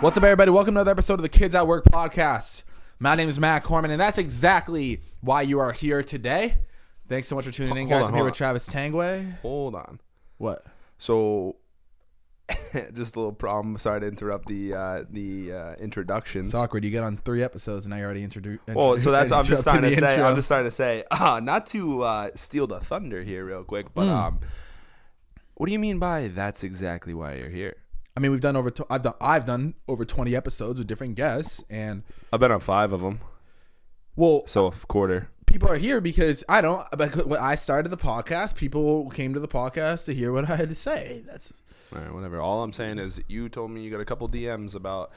What's up, everybody? Welcome to another episode of the Kids at Work podcast. My name is Matt Corman, and that's exactly why you are here today. Thanks so much for tuning in, guys. I'm here with Travis Tangway. Hold on. What? So, just a little problem. Sorry to interrupt the introductions. It's awkward. You get on 3 episodes, and now you already introduced. Well, so that's I'm just trying to say. Not to steal the thunder here, real quick, but what do you mean by that's exactly why you're here? I mean, we've done I've done over 20 episodes with different guests, and I've been on 5 of them. Well, so a quarter. People are here because when I started the podcast, people came to the podcast to hear what I had to say. That's all right. Whatever. All I'm saying is, you told me you got a couple DMs about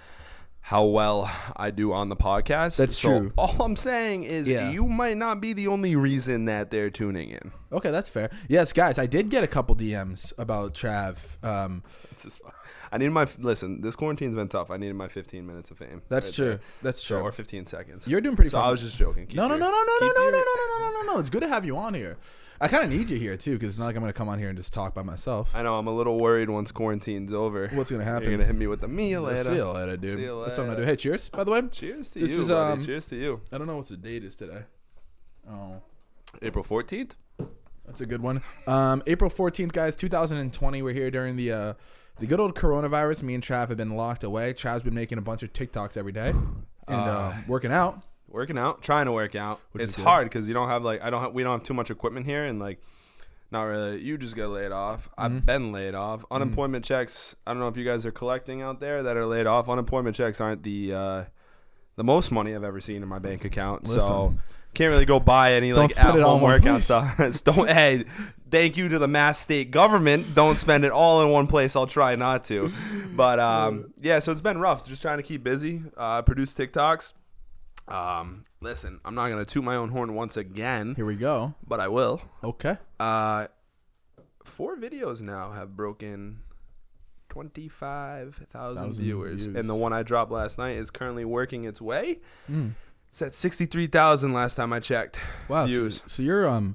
how well I do on the podcast. That's true. All I'm saying is, you might not be the only reason that they're tuning in. Okay, that's fair. Yes, guys, I did get a couple DMs about Trav. It's just fun. Listen, this quarantine's been tough. I needed my 15 minutes of fame. That's true. That's true. Or 15 seconds. You're doing pretty fun. I was just joking. No. It's good to have you on here. I kind of need you here, too, because it's not like I'm going to come on here and just talk by myself. I know. I'm a little worried once quarantine's over. What's going to happen? You're going to hit me with the see you later. See you later, dude. See you later. That's what I'm going to do. Hey, cheers, by the way. Cheers to you, buddy. Cheers to you. I don't know what the date is today. Oh. April 14th? That's a good one. April 14th, guys, 2020. We're here during the good old coronavirus. Me and Trav have been locked away. Trav's been making a bunch of TikToks every day and working out. Trying to work out. It's hard because you don't have we don't have too much equipment here, and not really. You just get laid off. I've been laid off. Unemployment checks. I don't know if you guys are collecting out there that are laid off. Unemployment checks aren't the most money I've ever seen in my bank account. Listen. So can't really go buy any at-home workout stuff. Hey, thank you to the Mass State government. Don't spend it all in one place. I'll try not to. But so it's been rough. Just trying to keep busy. Produce TikToks. Listen, I'm not gonna toot my own horn once again. Here we go. But I will. Okay. 4 videos now have broken 25,000 views, and the one I dropped last night is currently working its way. It's at 63,000 last time I checked. Wow. Views. So you're on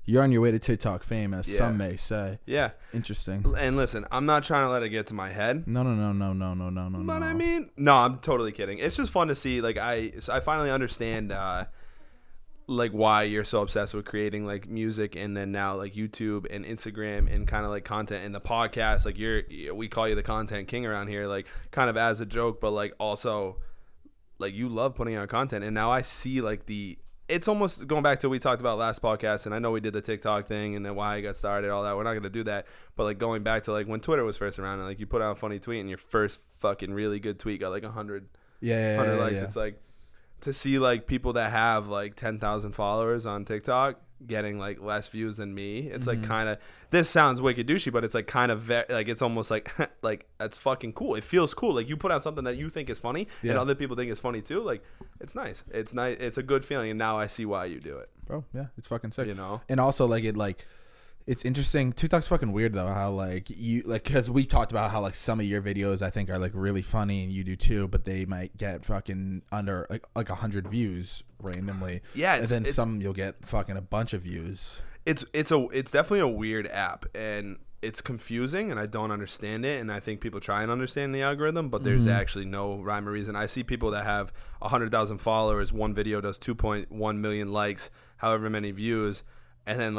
your way to TikTok fame, as some may say. Yeah. Interesting. And listen, I'm not trying to let it get to my head. No. But I mean, no, I'm totally kidding. It's just fun to see. I finally understand why you're so obsessed with creating music, and then now YouTube and Instagram and kind of content and the podcast. We call you the content king around here, kind of as a joke, but also you love putting out content. And now I see it's almost going back to what we talked about last podcast, and I know we did the TikTok thing and then why I got started, all that. We're not going to do that. But going back to when Twitter was first around, and you put out a funny tweet and your first fucking really good tweet got 100 likes. Yeah. It's to see people that have 10,000 followers on TikTok getting less views than me. It's kind of, this sounds wicked douchey, but it's kind of it's almost that's fucking cool. It feels cool. You put out something that you think is funny and other people think is funny too. It's nice. It's nice. It's a good feeling. And now I see why you do it, bro. Yeah, it's fucking sick. And also it's interesting. TikTok's fucking weird though. How because we talked about how some of your videos I think are really funny, and you do too, but they might get fucking under 100 views randomly. Yeah, and then some you'll get fucking a bunch of views. It's definitely a weird app, and it's confusing, and I don't understand it. And I think people try and understand the algorithm, but there's actually no rhyme or reason. I see people that have 100,000 followers, one video does 2.1 million likes, however many views, and then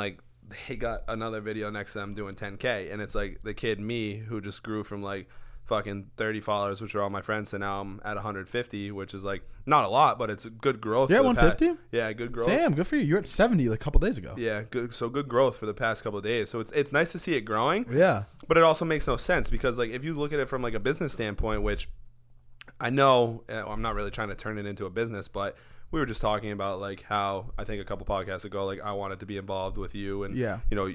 they got another video next to them doing 10K, and it's the kid me who just grew from fucking 30 followers, which are all my friends, to now I'm at 150, which is not a lot, but it's good growth. Yeah, 150. Yeah, good growth. Damn, good for you. You're at 70 a couple days ago. Yeah, good. So good growth for the past couple of days. So it's nice to see it growing. Yeah, but it also makes no sense because if you look at it from a business standpoint, which I know I'm not really trying to turn it into a business, but we were just talking about how I think a couple podcasts ago, I wanted to be involved with you, and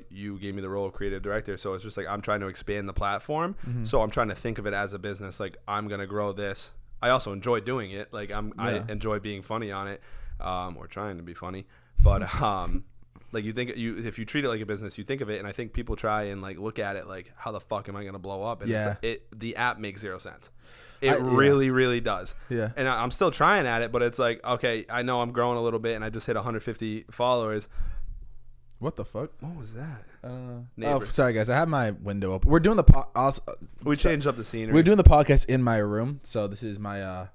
you gave me the role of creative director. So it's just I'm trying to expand the platform. So I'm trying to think of it as a business. I'm gonna grow this. I also enjoy doing it. I enjoy being funny on it, or trying to be funny. But if you treat it like a business, you think of it, and I think people try and look at it how the fuck am I gonna blow up? And the app makes 0 sense. It really does. Yeah. And I'm still trying at it, but it's okay, I know I'm growing a little bit, and I just hit 150 followers. What the fuck? What was that? I don't know. Neighbor. Oh, sorry guys. I have my window open. We're doing the We changed up the scenery. We're doing the podcast in my room, so this is my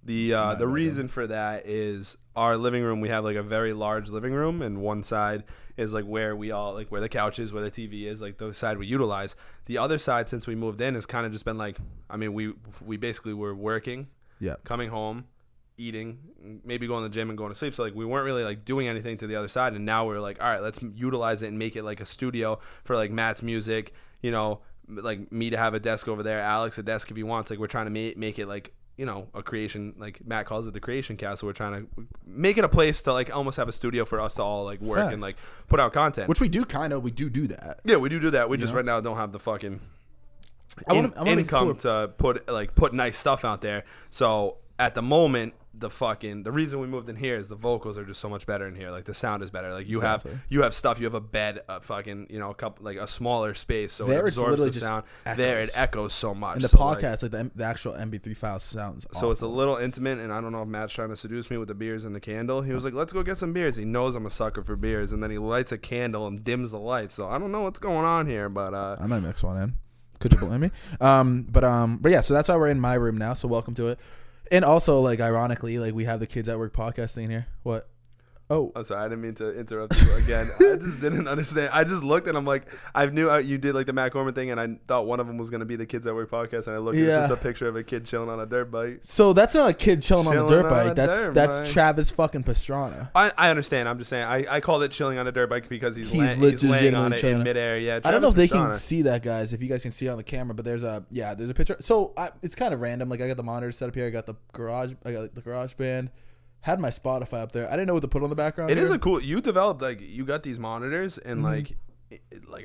the reason for that is our living room. We have like a very large living room, and one side is like where we all like where the couch is, where the TV is, like the side we utilize. The other side, since we moved in, has kind of just been like, I mean, we basically were working, coming home, eating, maybe going to the gym and going to sleep. So like we weren't really like doing anything to the other side, and now we're like, all right, let's utilize it and make it like a studio for like Matt's music. You know, like me to have a desk over there, Alex a desk if he wants. Like we're trying to make it like, you know, a creation, like Matt calls it the creation cast. So we're trying to make it a place to like almost have a studio for us to all like work and like put out content. which we do do that. Yeah, we do that. We just right now don't have the fucking income to put nice stuff out there. So at the moment, the reason we moved in here is the vocals are just so much better in here. Like the sound is better. Like you have stuff. You have a bed, a fucking, you know, a couple, like a smaller space, so there it absorbs the sound. Echoes. There it echoes so much. And the podcast, like the actual MP3 file sounds. So awful. It's a little intimate, and I don't know if Matt's trying to seduce me with the beers and the candle. He was like, "Let's go get some beers." He knows I'm a sucker for beers, and then he lights a candle and dims the lights. So I don't know what's going on here, but I might mix one in. Could you blame me? But yeah. So that's why we're in my room now. So welcome to it. And also, like, ironically, like, we have the Kids at Work podcast thing here. What? Oh. I'm sorry. I didn't mean to interrupt you again. I just didn't understand. I just looked and I'm like, I knew you did, like, the Matt Corman thing, and I thought one of them was going to be the Kids at Work podcast, and I looked and it's just a picture of a kid chilling on a dirt bike. So that's not a kid chilling on a dirt bike. That's Travis fucking Pastrana. I understand. I'm just saying. I called it chilling on a dirt bike because he's laying on it in midair. Yeah. Travis I don't know if they Pastrana. can see that, guys, if you guys can see it on the camera, but there's a picture. So it's kind of random. Like, I got the monitor set up here. I got the garage band. Had my Spotify up there. I didn't know what to put on the background. It is a cool. You developed, like, you got these monitors, and like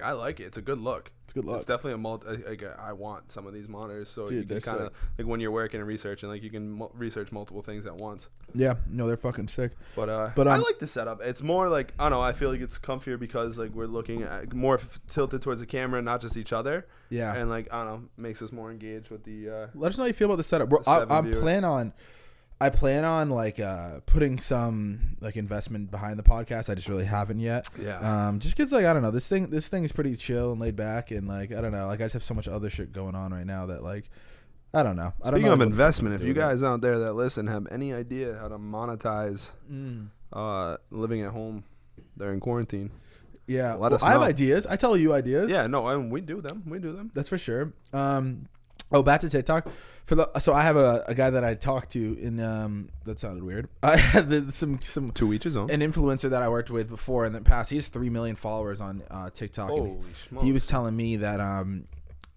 I like it. It's a good look. It's a good look. It's definitely a multi. Like, I want some of these monitors, so you can kind of like when you're working and researching, like you can research multiple things at once. Yeah, no, they're fucking sick. But I like the setup. It's more like, I don't know. I feel like it's comfier because like we're looking at more tilted towards the camera, not just each other. Yeah, and like, I don't know, makes us more engaged with the. Let us know how you feel about the setup. I plan on like putting some like investment behind the podcast. I just really haven't yet. Yeah. Just cause like, I don't know, this thing is pretty chill and laid back, and like, I don't know, like I just have so much other shit going on right now that like, I don't know. Speaking of investment, if you guys out there that listen have any idea how to monetize living at home during quarantine, let us know. I have ideas. I tell you ideas. Yeah, no, we do them. That's for sure. Back to TikTok. So I have a guy that I talked to in that sounded weird. I had some to each his own. An influencer that I worked with before in the past. He has 3 million followers on TikTok. Holy smokes. He was telling me that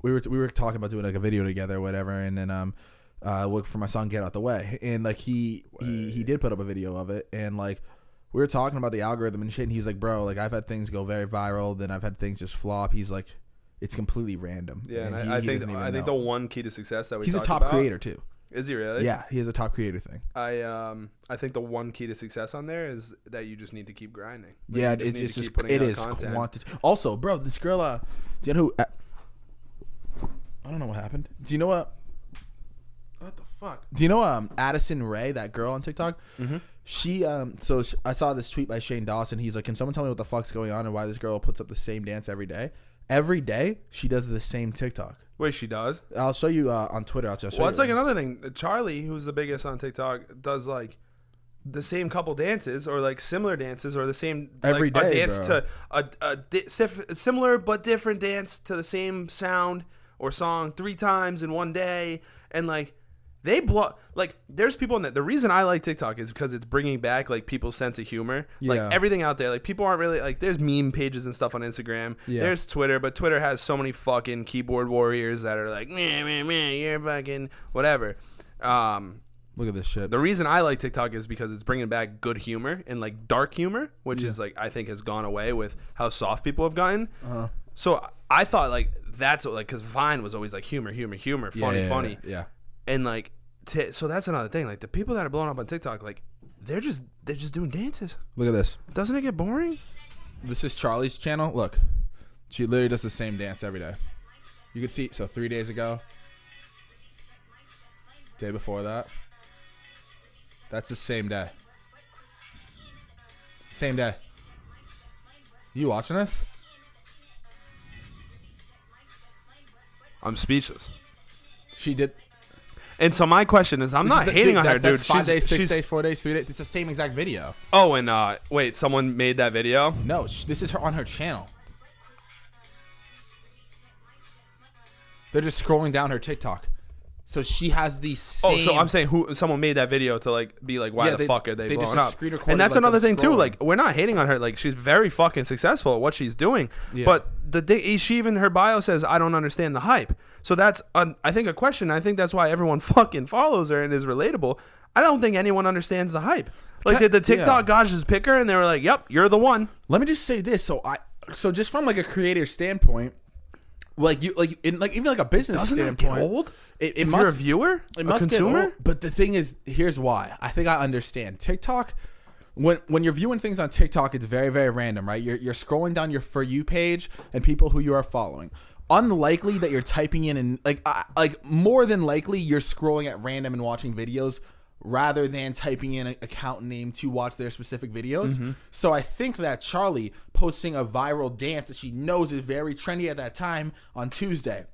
we were talking about doing like a video together or whatever, and then look for my song Get Out the Way, and like he did put up a video of it, and like we were talking about the algorithm and shit, and he's like, bro, like I've had things go very viral, then I've had things just flop. He's like, it's completely random. Yeah, and I think the one key to success that he's a top creator too. Is he really? Yeah, he has a top creator thing. I think the one key to success on there is that you just need to keep grinding. Like, yeah, it's just quantity. Also, bro, this girl, do you know who? I don't know what happened. Do you know what? What the fuck? Do you know Addison Rae, that girl on TikTok? Mm-hmm. She I saw this tweet by Shane Dawson. He's like, can someone tell me what the fuck's going on and why this girl puts up the same dance every day? Every day, she does the same TikTok. Wait, she does? I'll show you on Twitter. I'll just show you. Well, it's like another thing. Charlie, who's the biggest on TikTok, does like the same couple dances or like similar dances or the same every like, day, a dance bro. to a similar but different dance to the same sound or song 3 times in one day, and like. They blow like there's people in that. The reason I like TikTok is because it's bringing back like people's sense of humor. Yeah. Like everything out there, like people aren't really like. There's meme pages and stuff on Instagram. Yeah. There's Twitter, but Twitter has so many fucking keyboard warriors that are like, meh, you're fucking whatever. Look at this shit. The reason I like TikTok is because it's bringing back good humor and like dark humor, which is like I think has gone away with how soft people have gotten. So I thought like that's like because Vine was always like humor, funny. Yeah. And like, so that's another thing. Like the people that are blowing up on TikTok, like they're just doing dances. Look at this. Doesn't it get boring? This is Charlie's channel. Look, she literally does the same dance every day. You can see. So 3 days ago, day before that, that's the same day. Same day. You watching this? I'm speechless. She did. And so my question is, I'm not hating on her, dude. That's 5 days, 6 days, 4 days, 3 days. It's the same exact video. Oh, and wait, someone made that video? No, this is her on her channel. They're just scrolling down her TikTok. So she has the same. Oh, so I'm saying someone made that video to like be like, why the fuck are they blowing just, up? screen recorded, And that's like, another them thing too. scrolling. Like, we're not hating on her. Like, she's very fucking successful at what she's doing. Yeah. But she even her bio says, I don't understand the hype. So that's I think a question. I think that's why everyone fucking follows her and is relatable. I don't think anyone understands the hype. Like, did the TikTok gods just pick her and they were like, yep, you're the one. Let me just say this. So just from like a creator standpoint, even like a business Doesn't standpoint, that get old? It If you're a viewer, it must a consumer. get old. But the thing is, here's why. I think I understand TikTok. When you're viewing things on TikTok, it's very, very random, right? You're scrolling down your For You page and people who you are following. Unlikely that you're typing in and like more than likely you're scrolling at random and watching videos rather than typing in an account name to watch their specific videos. Mm-hmm. So I think that Charlie posting a viral dance that she knows is very trendy at that time on Tuesday,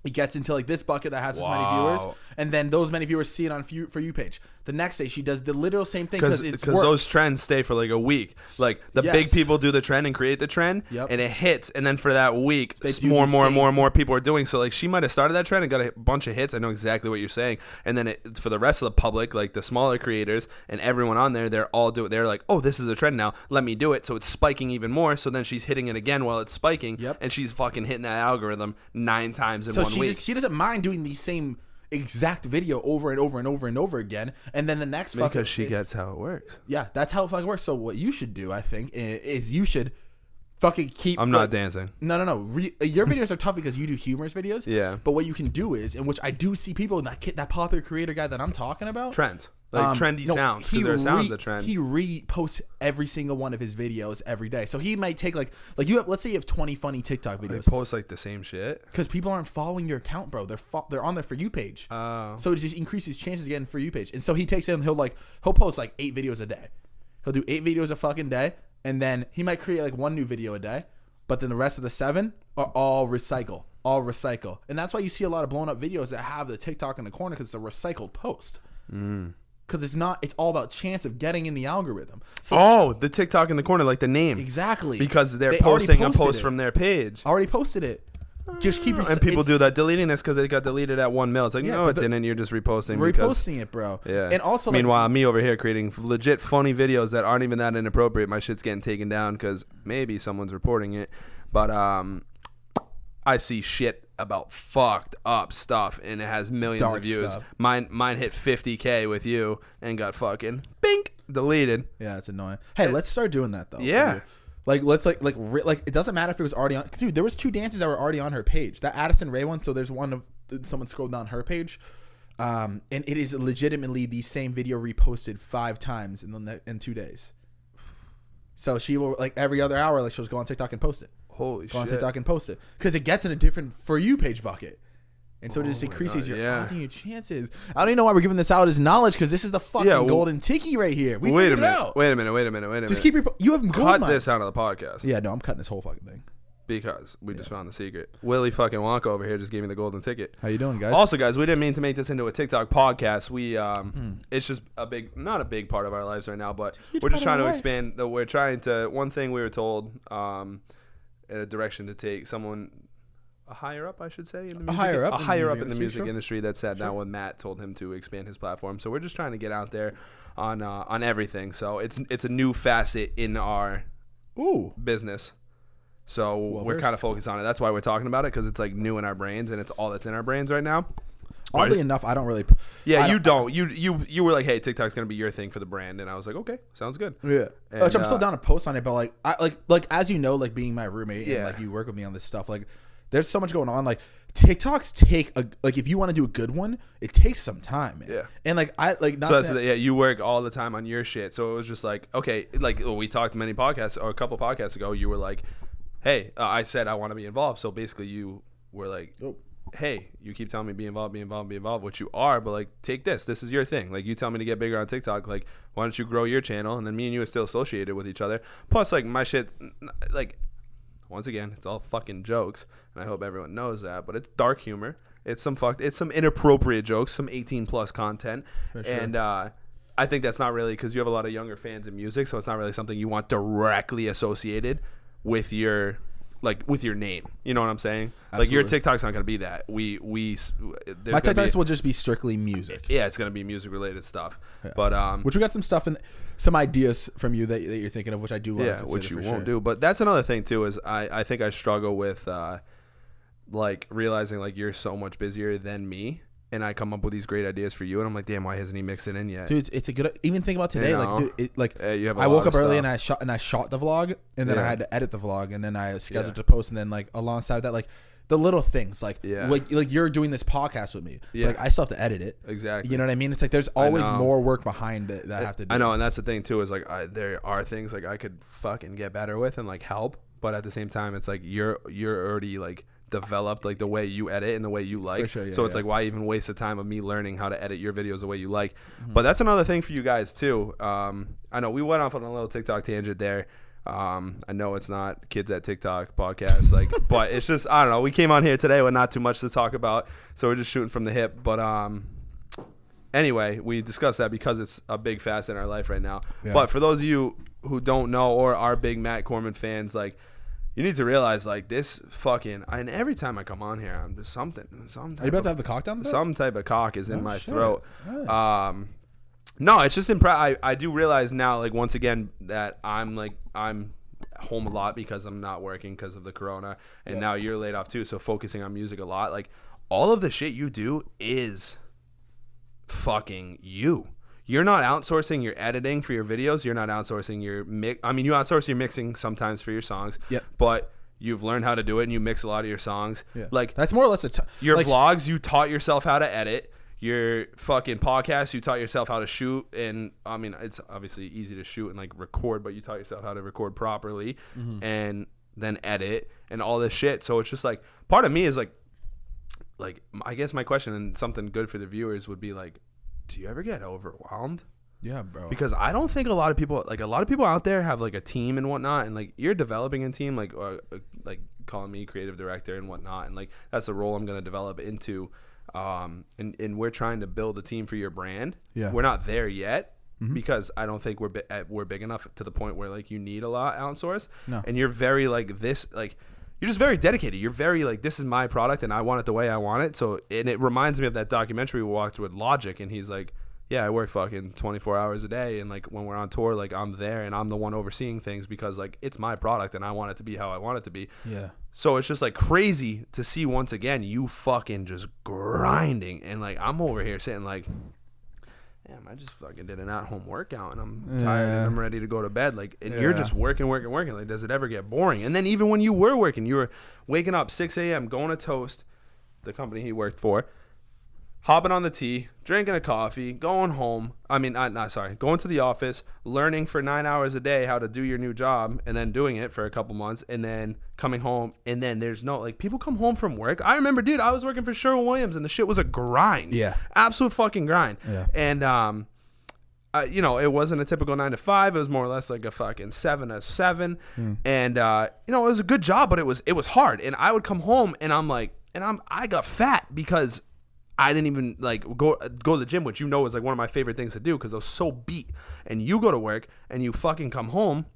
it gets into like this bucket that has this many viewers, and then those many viewers see it on For You page. The next day she does the literal same thing because those trends stay for like a week. Like the big people do the trend and create the trend, and it hits, and then for that week, more and more people are doing. So like she might have started that trend and got a bunch of hits. I know exactly what you're saying. And then for the rest of the public, like the smaller creators and everyone on there, they're all do it. They're like, oh, this is a trend now. Let me do it. So it's spiking even more. So then she's hitting it again while it's spiking, and she's fucking hitting that algorithm 9 times in 1 week. She doesn't mind doing the same exact video over and over and over and over again, and then the next because she gets how it works. Yeah, that's how it fucking works. So what you should do, I think, is you should fucking keep. I'm not dancing. No. Your videos are tough because you do humorous videos. Yeah. But what you can do is, in which I do see people, that popular creator guy that I'm talking about, trends. Like trendy sounds, because there are sounds that trend. He reposts every single one of his videos every day. So he might take let's say you have 20 funny TikTok videos. They post like the same shit because people aren't following your account, bro. They're on their For You page. Oh. So it just increases chances of getting For You page. And so he takes it and he'll post like 8 videos a day. He'll do 8 videos a fucking day, and then he might create like 1 new video a day, but then the rest of the 7 are all recycle. And that's why you see a lot of blown up videos that have the TikTok in the corner because it's a recycled post. Because it's all about chance of getting in the algorithm. So, the TikTok in the corner, like the name. Exactly. Because they're posting a post from their page. Already posted it. Just keep and people do that, deleting this because it got deleted at 1 mil. It's like, no, it didn't. You're just reposting. It, bro. Yeah. And also, meanwhile, me over here creating legit funny videos that aren't even that inappropriate. My shit's getting taken down because maybe someone's reporting it. But I see shit about fucked up stuff, and it has millions of views. Stuff. Mine hit 50K with you and got fucking bink deleted. Yeah, it's annoying. Hey, let's start doing that though. Yeah. Let's it doesn't matter if it was already on. Dude, there was 2 dances that were already on her page. That Addison Rae one. So there's one of someone scrolled down her page, and it is legitimately the same video reposted 5 times in 2 days. So she will every other hour, she'll just go on TikTok and post it. Holy shit. Go on TikTok and post it because it gets in a different For You page bucket. And so it just increases your odds and your chances. I don't even know why we're giving this out as knowledge because this is the fucking golden ticky right here. Wait a minute. Just keep you have gold cut this out of the podcast. Yeah, no, I'm cutting this whole fucking thing. Because we just found the secret. Willie fucking Wonka over here just gave me the golden ticket. How you doing, guys? Also, guys, we didn't mean to make this into a TikTok podcast. We it's just not a big part of our lives right now, but we're just trying to expand. We're trying to. One thing we were told, a direction to take. A higher up, I should say, in the music, in the music industry that sat down with Matt, told him to expand his platform. So we're just trying to get out there on everything. So it's a new facet in our business. So we're kind of focused on it. That's why we're talking about it, because it's new in our brains, and it's all that's in our brains right now. Oddly enough, I don't really. Yeah, you don't. You were like, hey, TikTok's gonna be your thing for the brand, and I was like, okay, sounds good. Yeah, and, which I'm still down to post on it, but I as you know, being my roommate, and you work with me on this stuff, there's so much going on. TikToks take if you want to do a good one, it takes some time, man. Yeah, and you work all the time on your shit, so it was just okay, we talked many podcasts or a couple podcasts ago. You were like, hey, I said I want to be involved, so basically you were like, hey, you keep telling me be involved, which you are, but like take this is your thing. Like you tell me to get bigger on TikTok, like why don't you grow your channel, and then me and you are still associated with each other. Plus like my shit, like once again, it's all fucking jokes, and I hope everyone knows that, but it's dark humor. It's some inappropriate jokes, some 18 plus content. For sure. And I think that's not really, because you have a lot of younger fans in music, so it's not really something you want directly associated with your name. You know what I'm saying? Absolutely. Like your TikTok's not going to be that. My TikToks will just be strictly music. Yeah, it's going to be music related stuff. Yeah. But which we got some stuff and some ideas from you that you're thinking of, which I do want to consider, which you won't do. But that's another thing too, is I think I struggle with like realizing like you're so much busier than me. And I come up with these great ideas for you, and I'm like, damn, why hasn't he mixed it in yet? Dude, it's a good. Even think about today, you know? like, dude, I woke up early and I shot the vlog, and then I had to edit the vlog, and then I scheduled to post, and then like alongside that, like the little things, like you're doing this podcast with me, like I still have to edit it. Exactly. You know what I mean? It's like there's always more work behind it that I have to do. I know, and that's the thing too, is like there are things like I could fucking get better with and like help, but at the same time, it's like you're already like developed like the way you edit and the way you like. Sure, so it's like, why even waste the time of me learning how to edit your videos the way you like? Mm-hmm. But that's another thing for you guys too. I know we went off on a little TikTok tangent there. I know it's not Kids at TikTok podcast, like, but it's just, I don't know. We came on here today with not too much to talk about, so we're just shooting from the hip. But anyway, we discussed that because it's a big facet in our life right now. Yeah. But for those of you who don't know or are big Matt Corman fans, like, you need to realize, like, this fucking... And every time I come on here, I'm just something. Are you about to have the cock down there? Some type of cock is in my throat. Nice. No, it's just I do realize now, like, once again, that I'm home a lot because I'm not working because of the corona. And now you're laid off, too, so focusing on music a lot. Like, all of the shit you do is fucking you. You're not outsourcing your editing for your videos. You're not outsourcing your mix. I mean, you outsource your mixing sometimes for your songs. Yep. But you've learned how to do it, and you mix a lot of your songs. Yeah. Like that's more or less your vlogs. You taught yourself how to edit. Your fucking podcast. You taught yourself how to shoot. And I mean, it's obviously easy to shoot and like record, but you taught yourself how to record properly and then edit and all this shit. So it's just like part of me is like I guess my question and something good for the viewers would be like, do you ever get overwhelmed? Yeah, bro. Because I don't think a lot of people out there have like a team and whatnot, and like you're developing a team, like calling me creative director and whatnot, and like that's the role I'm going to develop into. And we're trying to build a team for your brand. Yeah, we're not there yet because I don't think we're big enough to the point where like you need a lot outsourced. No, and you're very like this like. You're just very dedicated. You're very like, this is my product and I want it the way I want it. So, and it reminds me of that documentary we watched with Logic, and he's like, yeah, I work fucking 24 hours a day. And like when we're on tour, like I'm there and I'm the one overseeing things because like it's my product and I want it to be how I want it to be. Yeah. So it's just like crazy to see once again, you fucking just grinding. And like, I'm over here sitting like, damn, I just fucking did an at-home workout and I'm tired and I'm ready to go to bed. Like, and you're just working. Like, does it ever get boring? And then even when you were working, you were waking up 6 a.m., going to Toast, the company he worked for, hopping on the T, drinking a coffee, going home. I mean, going to the office, learning for 9 hours a day how to do your new job, and then doing it for a couple months, and then coming home. And then there's no, like, people come home from work. I remember, dude, I was working for Sherwin-Williams, and the shit was a grind. Yeah. Absolute fucking grind. Yeah. And, you know, it wasn't a typical 9 to 5. It was more or less like a fucking 7 to 7. And, you know, it was a good job, but it was hard. And I would come home, and I'm like, I got fat because I didn't even like go to the gym, which you know is like one of my favorite things to do because I was so beat. And you go to work and you fucking come home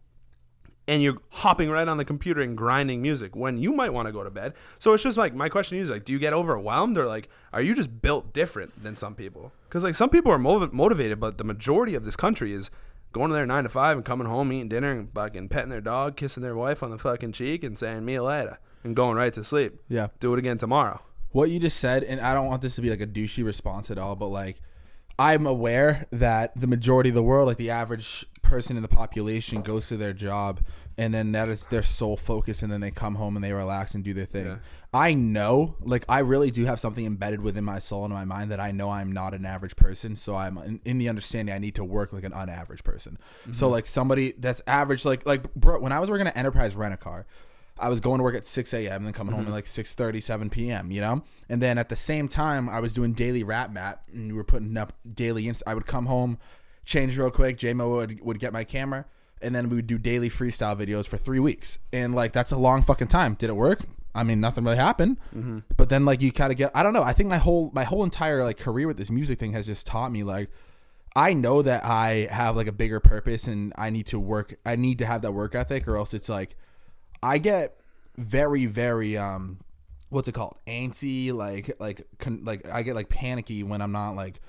and you're hopping right on the computer and grinding music when you might want to go to bed. So it's just like my question to you is like, do you get overwhelmed or like are you just built different than some people? Because like some people are motivated, but the majority of this country is going to their 9 to 5 and coming home, eating dinner and fucking petting their dog, kissing their wife on the fucking cheek and saying me later and going right to sleep. Yeah, do it again tomorrow. What you just said, and I don't want this to be like a douchey response at all, but like I'm aware that the majority of the world, like the average person in the population goes to their job and then that is their sole focus and then they come home and they relax and do their thing. Yeah. I know, like I really do have something embedded within my soul and my mind that I know I'm not an average person. So I'm in the understanding I need to work like an unaverage person. Mm-hmm. So like somebody that's average, like bro, when I was working at Enterprise Rent-A-Car, I was going to work at 6 a.m. and then coming home at like 6:30, 7 p.m., you know? And then at the same time, I was doing daily rap map and we were putting up daily. I would come home, change real quick. J-Mo would get my camera and then we would do daily freestyle videos for 3 weeks. And like, that's a long fucking time. Did it work? I mean, nothing really happened. But then like you kind of get, I don't know. I think my whole entire like career with this music thing has just taught me like, I know that I have like a bigger purpose and I need to have that work ethic or else it's like, I get very, very, what's it called? Antsy, like I get like panicky when I'm not like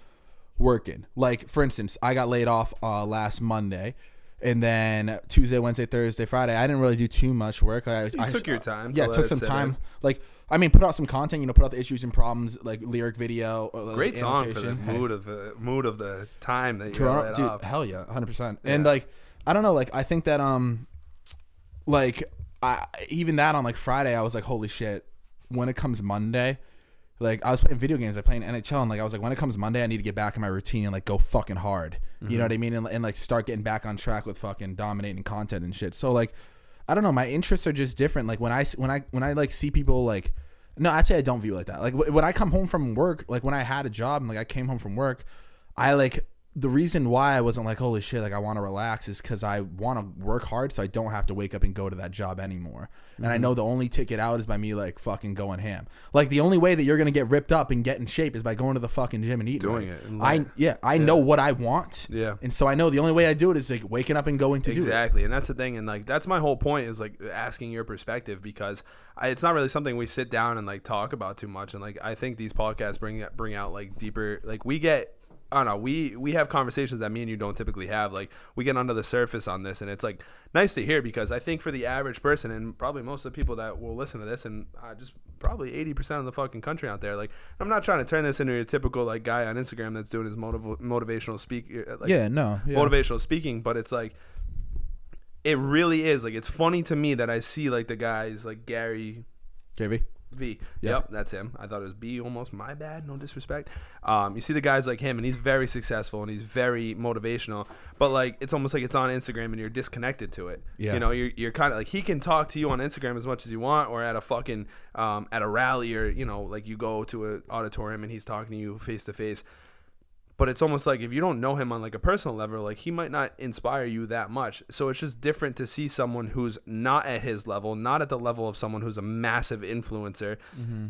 working. Like for instance, I got laid off last Monday, and then Tuesday, Wednesday, Thursday, Friday, I didn't really do too much work. I took your time. Yeah, took some time. Like I mean, put out some content. You know, put out the issues and problems, like lyric video. Great song for the mood of the time that you're laid off. Hell yeah, 100%. And like I don't know, like I think that like. Even that on like Friday, I was like, holy shit, when it comes Monday, like I was playing video games, I playing NHL, and like I was like, when it comes Monday, I need to get back in my routine and like go fucking hard. You know what I mean? And like start getting back on track with fucking dominating content and shit. So like, I don't know, my interests are just different. Like when I like see people like, no, actually I don't view it like that. Like when I come home from work, like when I had a job and like I came home from work, I like, the reason why I wasn't like, holy shit, like I want to relax is because I want to work hard so I don't have to wake up and go to that job anymore. And I know the only ticket out is by me like fucking going ham. Like the only way that you're going to get ripped up and get in shape is by going to the fucking gym and eating. Doing it. I know what I want. Yeah. And so I know the only way I do it is like waking up and going to do it. Exactly. And that's the thing. And like, that's my whole point is like asking your perspective because it's not really something we sit down and like talk about too much. And like, I think these podcasts bring out like deeper, like we get, I don't know, we have conversations that me and you don't typically have. Like we get under the surface on this and it's like nice to hear because I think for the average person and probably most of the people that will listen to this and just probably 80% of the fucking country out there, like I'm not trying to turn this into your typical like guy on Instagram that's doing his motivational motivational speaking, but it's like it really is like it's funny to me that I see like the guys like Gary V. Yep, that's him. I thought it was B almost. My bad. No disrespect. You see the guys like him, and he's very successful, and he's very motivational. But like, it's almost like it's on Instagram, and you're disconnected to it. Yeah. You know, you're kind of like he can talk to you on Instagram as much as you want, or at a fucking at a rally, or you know, like you go to an auditorium and he's talking to you face to face. But it's almost like if you don't know him on like a personal level, like he might not inspire you that much. So it's just different to see someone who's not at his level, not at the level of someone who's a massive influencer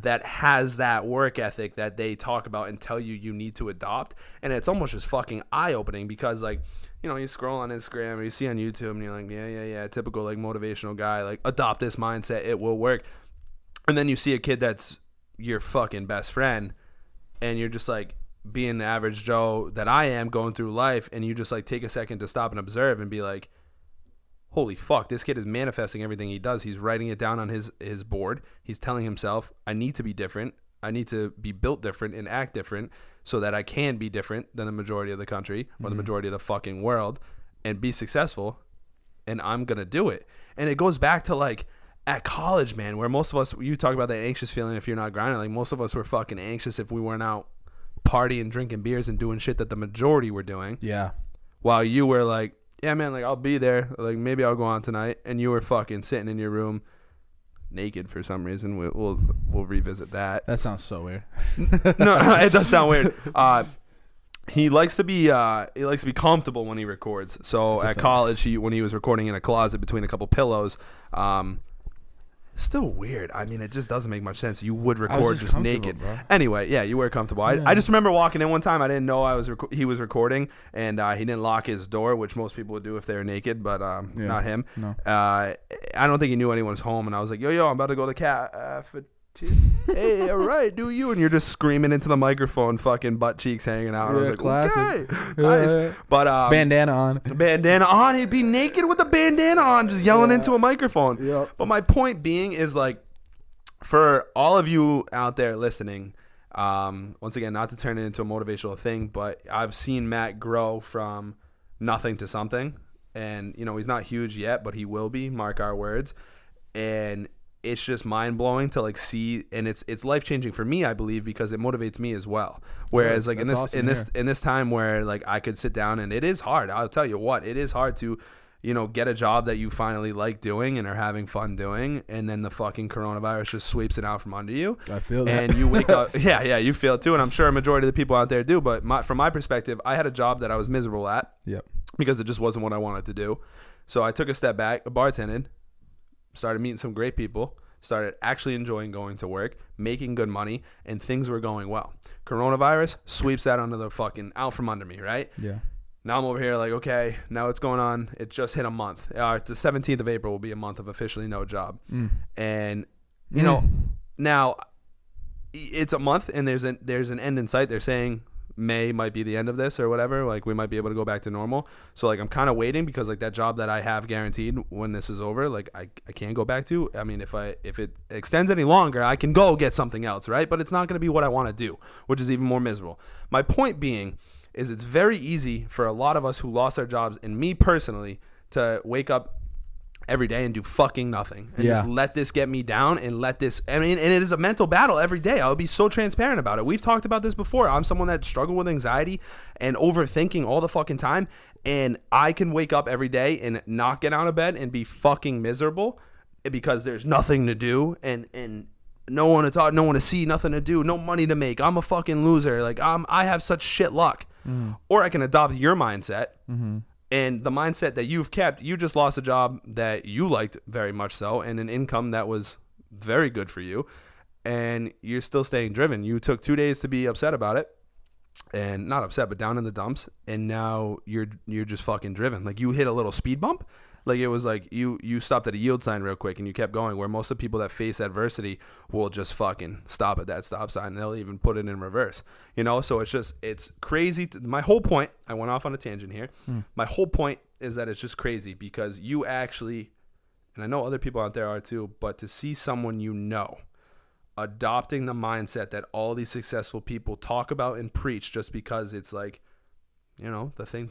that has that work ethic that they talk about and tell you need to adopt. And it's almost just fucking eye-opening because like, you know, you scroll on Instagram or you see on YouTube and you're like, yeah, typical like motivational guy, like adopt this mindset, it will work. And then you see a kid that's your fucking best friend and you're just like, being the average Joe that I am going through life, and you just like take a second to stop and observe and be like, holy fuck, this kid is manifesting everything he does. He's writing it down on his board. He's telling himself, I need to be different. I need to be built different and act different so that I can be different than the majority of the country or the majority of the fucking world and be successful. And I'm going to do it. And it goes back to like at college, man, where most of us, you talk about that anxious feeling if you're not grinding, like most of us were fucking anxious if we weren't out partying, drinking beers and doing shit that the majority were doing. Yeah. While you were like, yeah, man, like I'll be there. Like maybe I'll go on tonight. And you were fucking sitting in your room naked for some reason. We'll revisit that. That sounds so weird. No, it does sound weird. He likes to be comfortable when he records. So at college, when he was recording in a closet between a couple pillows, still weird. I mean, it just doesn't make much sense. You would record just naked. Bro. Anyway, yeah, you were comfortable. Yeah. I just remember walking in one time. I didn't know he was recording, and he didn't lock his door, which most people would do if they were naked, but not him. No. I don't think he knew anyone was home, and I was like, yo, I'm about to go to cafeteria. Hey, all right, do you? And you're just screaming into the microphone, fucking butt cheeks hanging out. And I was like, classic. Okay, nice. But bandana on. He'd be naked with a bandana on, just yelling into a microphone. Yep. But my point being is like, for all of you out there listening, once again, not to turn it into a motivational thing, but I've seen Matt grow from nothing to something, and you know he's not huge yet, but he will be. Mark our words, and it's just mind blowing to like see, and it's life changing for me, I believe, because it motivates me as well. Whereas like in this time where like I could sit down, and it is hard. I'll tell you what, it is hard to, get a job that you finally like doing and are having fun doing, and then the fucking coronavirus just sweeps it out from under you. I feel that. And you wake up. Yeah, you feel it too. And I'm sure a majority of the people out there do. But from my perspective, I had a job that I was miserable at. Yep. Because it just wasn't what I wanted to do. So I took a step back, bartended, started meeting some great people, started actually enjoying going to work, making good money, and things were going well. Coronavirus sweeps that out from under me, right? Yeah. Now I'm over here like, okay, now what's going on? It just hit a month. The 17th of April will be a month of officially no job. And, now it's a month and there's an end in sight. They're saying May might be the end of this or whatever. Like, we might be able to go back to normal. So, like, I'm kind of waiting because, like, that job that I have guaranteed when this is over, like, I can't go back to. I mean, if it extends any longer, I can go get something else, right? But it's not going to be what I want to do, which is even more miserable. My point being is it's very easy for a lot of us who lost our jobs, and me personally, to wake up every day and do fucking nothing and just let this get me down and and it is a mental battle every day. I'll be so transparent about it. We've talked about this before. I'm someone that struggled with anxiety and overthinking all the fucking time, and I can wake up every day and not get out of bed and be fucking miserable because there's nothing to do and no one to talk, no one to see, nothing to do, no money to make. I'm a fucking loser. Like, I have such shit luck. Or I can adopt your mindset. And the mindset that you've kept. You just lost a job that you liked very much so, and an income that was very good for you, and you're still staying driven. You took 2 days to be upset about it, and not upset, but down in the dumps, and now you're just fucking driven. Like, you hit a little speed bump. Like, it was like you stopped at a yield sign real quick and you kept going, where most of the people that face adversity will just fucking stop at that stop sign, and they'll even put it in reverse, So it's crazy. My whole point, I went off on a tangent here. My whole point is that it's just crazy because you actually, and I know other people out there are too, but to see someone adopting the mindset that all these successful people talk about and preach just because it's like, the thing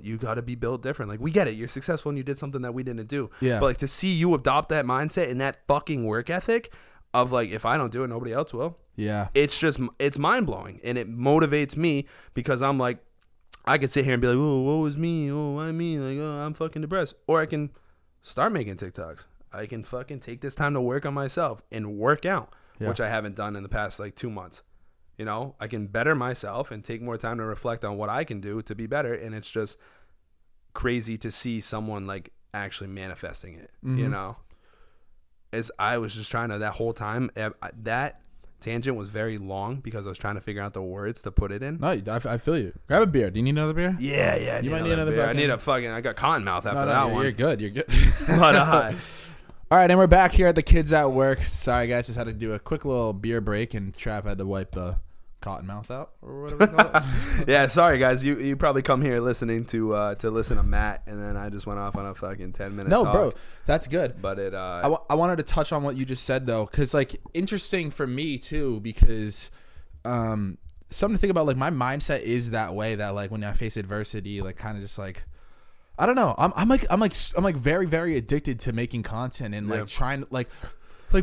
you got to be built different. Like, we get it. You're successful and you did something that we didn't do. Yeah. But, like, to see you adopt that mindset and that fucking work ethic of, like, if I don't do it, nobody else will. Yeah. It's mind-blowing. And it motivates me because I'm like, I could sit here and be like, oh, woe is me. Oh, why me? Like, oh, I'm fucking depressed. Or I can start making TikToks. I can fucking take this time to work on myself and work out, which I haven't done in the past, like, 2 months. I can better myself and take more time to reflect on what I can do to be better. And it's just crazy to see someone like actually manifesting it, as I was just trying to, that whole time, that tangent was very long because I was trying to figure out the words to put it in. No, I feel you. Grab a beer. Do you need another beer? Yeah. You might need another beer. I got cotton mouth after that one. You're good. But, all right, and we're back here at the Kids at Work. Sorry, guys, just had to do a quick little beer break, and Trav had to wipe the cotton mouth out, or whatever you call it. Yeah, sorry, guys. You probably come here listening to listen to Matt, and then I just went off on a fucking 10-minute talk. Bro, that's good. But I wanted to touch on what you just said, though, because, like, interesting for me, too, because something to think about, like, my mindset is that way, that, like, when I face adversity, like, kind of just, like, I don't know. I'm like very, very addicted to making content and like trying to like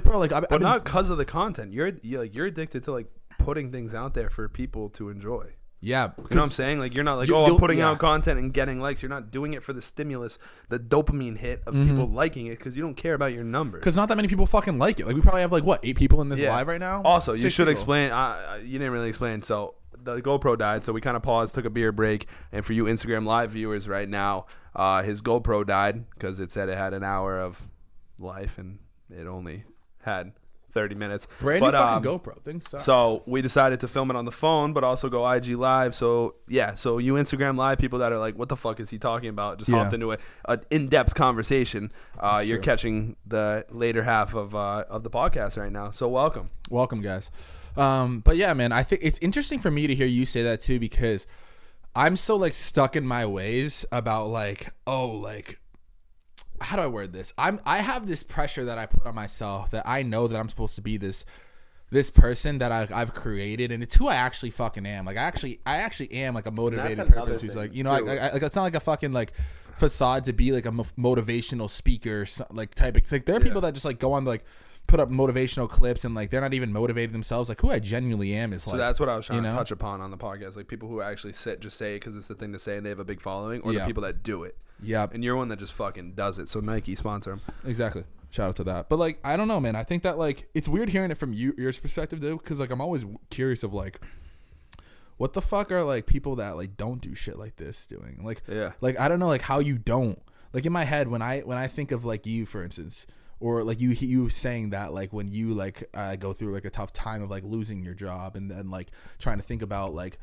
bro, like but not because of the content. You're addicted to like putting things out there for people to enjoy. Yeah, you know what I'm saying? Like, you're not like, I'm putting out content and getting likes. You're not doing it for the stimulus, the dopamine hit of people liking it, because you don't care about your numbers. Because not that many people fucking like it. Like, we probably have like 8 people in this live right now. Also, you should explain. You didn't really explain. So the GoPro died, so we kind of paused, took a beer break, and for you Instagram live viewers right now, his GoPro died because it said it had an hour of life and it only had 30 minutes. Brand new fucking GoPro thing sucks. So we decided to film it on the phone, but also go IG live. So so you Instagram live people that are like, what the fuck is he talking about? Just hopped into an in-depth conversation. You're catching the later half of the podcast right now. So welcome, guys. But yeah, man, I think it's interesting for me to hear you say that too, because I'm so like stuck in my ways about like, how do I word this? I have this pressure that I put on myself that I know that I'm supposed to be this person that I've created, and it's who I actually fucking am. Like, I actually am like a motivated person who's like, like it's not like a fucking like facade to be like a motivational speaker, like type of, like there are people that just like go on like put up motivational clips and like they're not even motivated themselves. Like, who I genuinely am is like, so that's what I was trying to touch upon on the podcast. Like, people who actually just say it because it's the thing to say and they have a big following, or the people that do it. Yep. And you're one that just fucking does it. So Nike, sponsor him. Exactly. Shout out to that. But like, I don't know, man. I think that like it's weird hearing it from your perspective, dude, because like I'm always curious of like, what the fuck are like people that like don't do shit like this doing? Like, like I don't know, like how you don't. Like in my head, when I think of like you, for instance, or like you saying that like when you like go through like a tough time of like losing your job and then like trying to think about like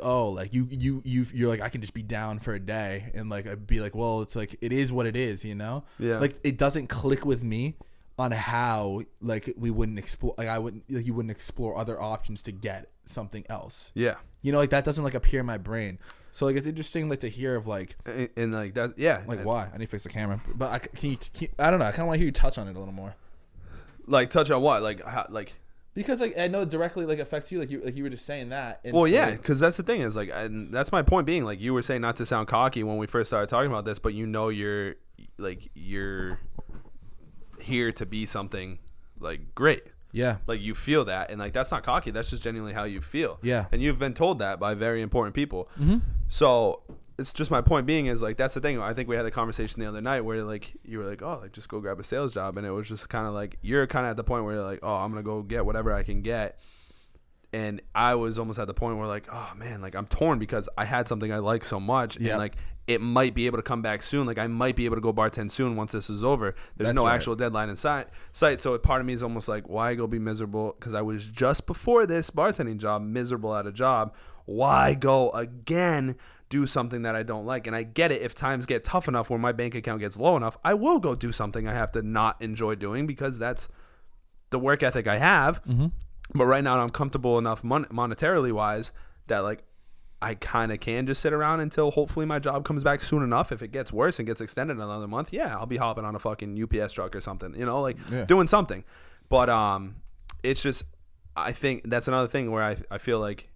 oh like you're like I can just be down for a day and like I'd be like, well, it's like it is what it is, you know? Yeah. Like it doesn't click with me on how like we wouldn't explore, like I wouldn't, like you wouldn't explore other options to get something else. Yeah. You know, like that doesn't like appear in my brain. So like it's interesting like to hear of like and like that. Yeah. Like why? I need to fix the camera. But can you I don't know. I kind of want to hear you touch on it a little more. Like touch on what? Like how, like. Because like I know it directly like affects you, like you were just saying that. And well, so, yeah, because that's the thing is like, and that's my point being like you were saying not to sound cocky when we first started talking about this, but you know you're here to be something like great. Yeah. Like you feel that, and like that's not cocky. That's just genuinely how you feel. Yeah. And you've been told that by very important people. Mm-hmm. So it's just my point being is like that's the thing. I think we had a conversation the other night where like you were like, oh, like just go grab a sales job, and it was just kind of like you're kind of at the point where you're like, oh, I'm gonna go get whatever I can get. And I was almost at the point where like, oh man, like I'm torn because I had something I like so much, and like it might be able to come back soon. Like I might be able to go bartend soon once this is over. There's no actual deadline in sight. So part of me is almost like, why go be miserable? Because I was just before this bartending job miserable at a job. Why go again? Do something that I don't like? And I get it. If times get tough enough where my bank account gets low enough, I will go do something I have to not enjoy doing because that's the work ethic I have. Mm-hmm. But right now I'm comfortable enough monetarily wise that like I kind of can just sit around until hopefully my job comes back soon enough. If it gets worse and gets extended another month, yeah, I'll be hopping on a fucking UPS truck or something, you know, like doing something. But it's just, I think that's another thing where I feel like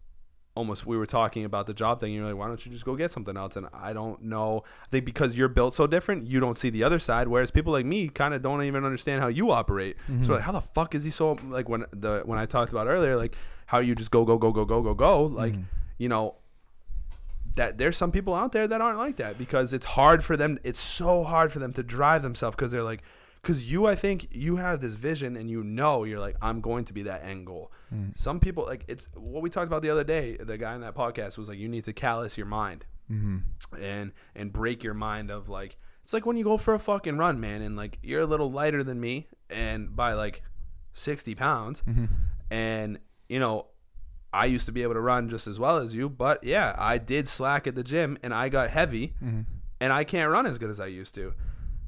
almost we were talking about the job thing. And you're like, why don't you just go get something else? And I don't know. I think because you're built so different, you don't see the other side. Whereas people like me kind of don't even understand how you operate. Mm-hmm. So like, how the fuck is he so like when I talked about earlier, like how you just go, like, you know, that there's some people out there that aren't like that because it's hard for them. It's so hard for them to drive themselves because they're like, because I think you have this vision and you're like, I'm going to be that end goal. Some people, like, it's what we talked about the other day. The guy in that podcast was like, you need to callous your mind and break your mind of like, it's like when you go for a fucking run, man, and like you're a little lighter than me and by like 60 pounds. And, you know, I used to be able to run just as well as you, but yeah, I did slack at the gym and I got heavy and I can't run as good as I used to.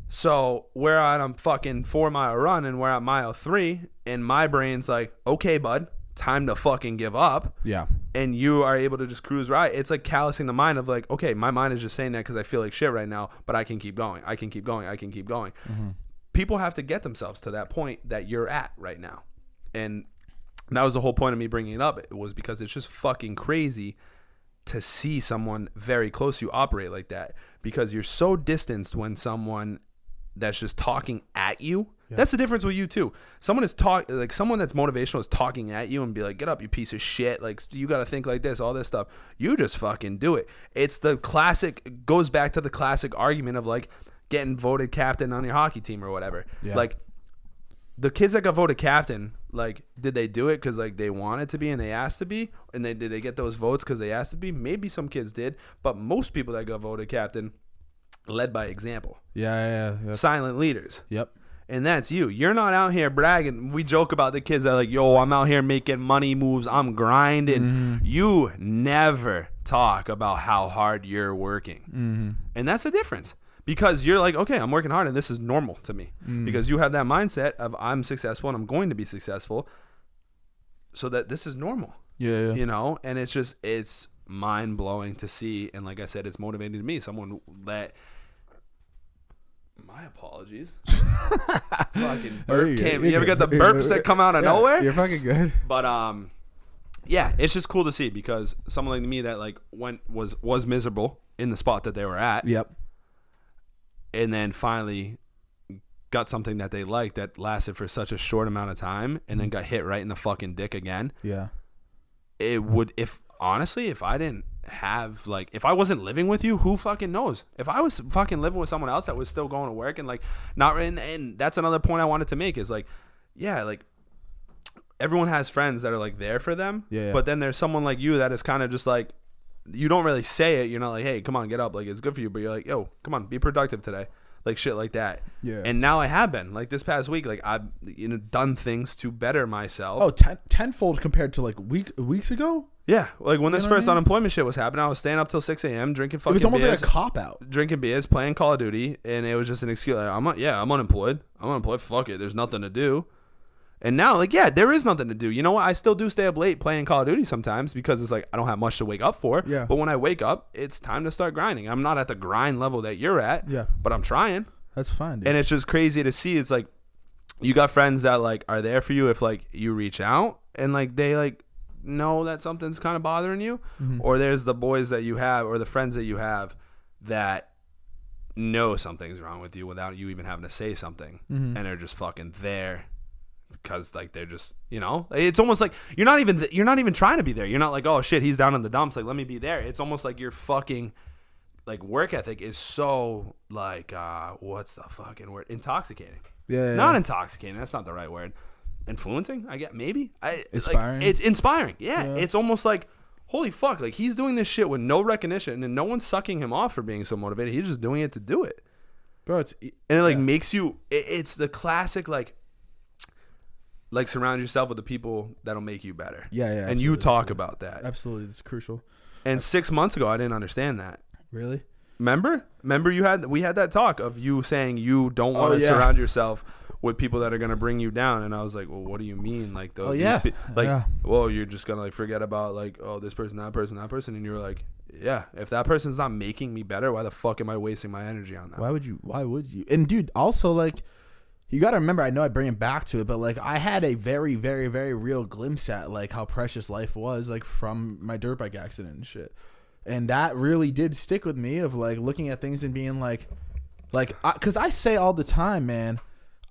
So we're on a fucking 4 mile run and we're at mile 3 and my brain's like, okay, bud, time to fucking give up. Yeah. And you are able to just cruise right. It's like callousing the mind of like, okay, my mind is just saying that because I feel like shit right now, but I can keep going. I can keep going. I can keep going. People have to get themselves to that point that you're at right now. And that was the whole point of me bringing it up. It was because it's just fucking crazy to see someone very close to you operate like that because you're so distanced when someone that's just talking at you. Yeah. That's the difference with you too. Someone is someone that's motivational is talking at you and be like, get up, you piece of shit. Like you got to think like this, all this stuff. You just fucking do it. It's the classic, goes back to the classic argument of like getting voted captain on your hockey team or whatever. Yeah. Like the kids that got voted captain, like, did they do it because like they wanted to be and they asked to be? And did they get those votes because they asked to be? Maybe some kids did, but most people that got voted captain led by example. Yeah. Silent leaders. Yep. And that's you. You're not out here bragging. We joke about the kids that are like, yo, I'm out here making money moves. I'm grinding. You never talk about how hard you're working. And that's the difference. Because you're like, okay, I'm working hard and this is normal to me. Because you have that mindset of I'm successful and I'm going to be successful. So that this is normal. Yeah. You know? And it's just, it's mind-blowing to see. And like I said, it's motivating to me. Someone that... My apologies. Fucking burp came. You ever got the burps that come out of nowhere? You're fucking good. But yeah, it's just cool to see because someone like me that like was miserable in the spot that they were at. Yep. And then finally got something that they liked that lasted for such a short amount of time and then got hit right in the fucking dick again. Yeah. It would, if honestly, if I didn't have, like, if I wasn't living with you, who fucking knows? If I was fucking living with someone else that was still going to work and like not, and that's another point I wanted to make is like, yeah, like everyone has friends that are like there for them, but then there's someone like you that is kind of just like, you don't really say it, you're not like, hey, come on, get up, like it's good for you, but you're like, yo, come on, be productive today, like shit like that. And now I have been like this past week, like I've done things to better myself. Tenfold compared to like weeks ago. Yeah, like when this first unemployment shit was happening, I was staying up till 6 a.m. drinking fucking beers. It was almost like a cop-out. Drinking beers, playing Call of Duty, and it was just an excuse. Like, I'm unemployed. Fuck it. There's nothing to do. And now, like, yeah, there is nothing to do. You know what? I still do stay up late playing Call of Duty sometimes because it's like I don't have much to wake up for. Yeah. But when I wake up, it's time to start grinding. I'm not at the grind level that you're at. Yeah. But I'm trying. That's fine, dude. And it's just crazy to see. It's like you got friends that like are there for you if like you reach out and like they like know that something's kind of bothering you, or there's the boys that you have or the friends that you have that know something's wrong with you without you even having to say something, and they're just fucking there because like they're just, you know, it's almost like you're not even trying to be there. You're not like, oh shit, he's down in the dumps, like let me be there. It's almost like your fucking like work ethic is so like what's the fucking word, intoxicating. Not intoxicating, that's not the right word. Influencing, I get, maybe. Inspiring. Like, inspiring. Yeah. It's almost like, holy fuck, like he's doing this shit with no recognition and no one's sucking him off for being so motivated. He's just doing it to do it. Bro, and it like makes you, it's the classic like surround yourself with the people that'll make you better. Yeah. And you talk about that. Absolutely, it's crucial. And 6 months ago, I didn't understand that. Really? Remember we had that talk of you saying you don't want to surround yourself with people that are going to bring you down, and I was like, well, what do you mean? Like those well, you're just going to like forget about like, oh, this person, that person, and you were like, yeah, if that person's not making me better, why the fuck am I wasting my energy on that? Why would you? And dude, also like you got to remember, I know I bring it back to it, but like I had a very, very, very real glimpse at like how precious life was, like from my dirt bike accident and shit. And that really did stick with me of like looking at things and being like, because I say all the time, man,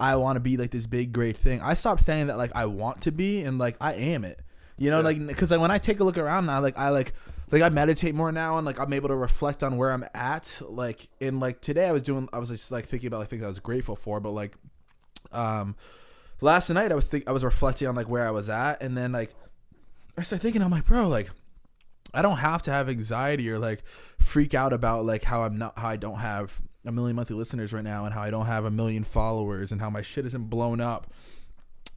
I want to be like this big, great thing. I stopped saying that like I want to be and like I am it, you know, like because like when I take a look around now, like I meditate more now and like I'm able to reflect on where I'm at. Like in like today I was just like thinking about like things I was grateful for, but like last night I was reflecting on like where I was at, and then like I started thinking, I'm like, bro, like I don't have to have anxiety or like freak out about like how I don't have 1 million monthly listeners right now and how I don't have 1 million followers and how my shit isn't blown up.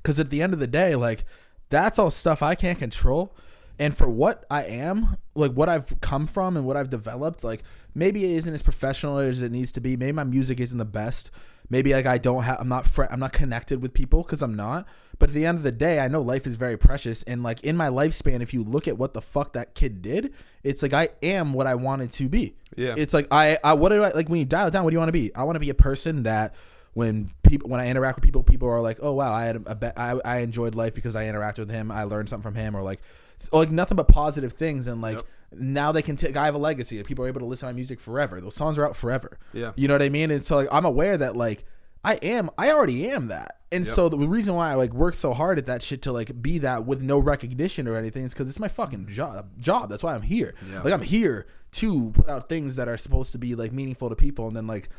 Because at the end of the day, like that's all stuff I can't control. And for what I am, like what I've come from and what I've developed, like maybe it isn't as professional as it needs to be. Maybe my music isn't the best. Maybe like I'm not connected with people because I'm not. But at the end of the day, I know life is very precious. And like in my lifespan, if you look at what the fuck that kid did, it's like I am what I wanted to be. Yeah. It's like what do I like when you dial it down? What do you want to be? I want to be a person that when I interact with people are like, oh wow, I enjoyed life because I interacted with him. I learned something from him, or like nothing but positive things. And like now they can I have a legacy. People are able to listen to my music forever. Those songs are out forever. Yeah. You know what I mean? And so like I'm aware that like I already am that. And so the reason why I like work so hard at that shit to like be that with no recognition or anything is because it's my fucking job. That's why I'm here. Yeah. Like I'm here to put out things that are supposed to be like meaningful to people, and then like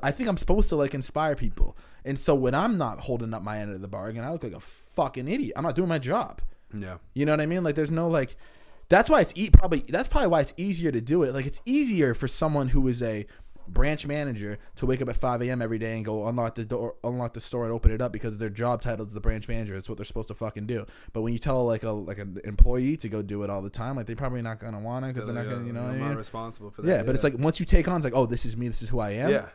I think I'm supposed to like inspire people. And so when I'm not holding up my end of the bargain, I look like a fucking idiot. I'm not doing my job. Yeah. You know what I mean? Like there's no like that's probably why it's easier to do it. Like it's easier for someone who is a branch manager to wake up at 5 a.m. every day and go unlock the store and open it up because their job title is the branch manager. It's what they're supposed to fucking do. But when you tell like an employee to go do it all the time, like they probably not gonna want to because they're not gonna, you know, I'm not responsible for that. Yeah, but it's like once you take on, it's like, oh, this is me, this is who I am. Yeah.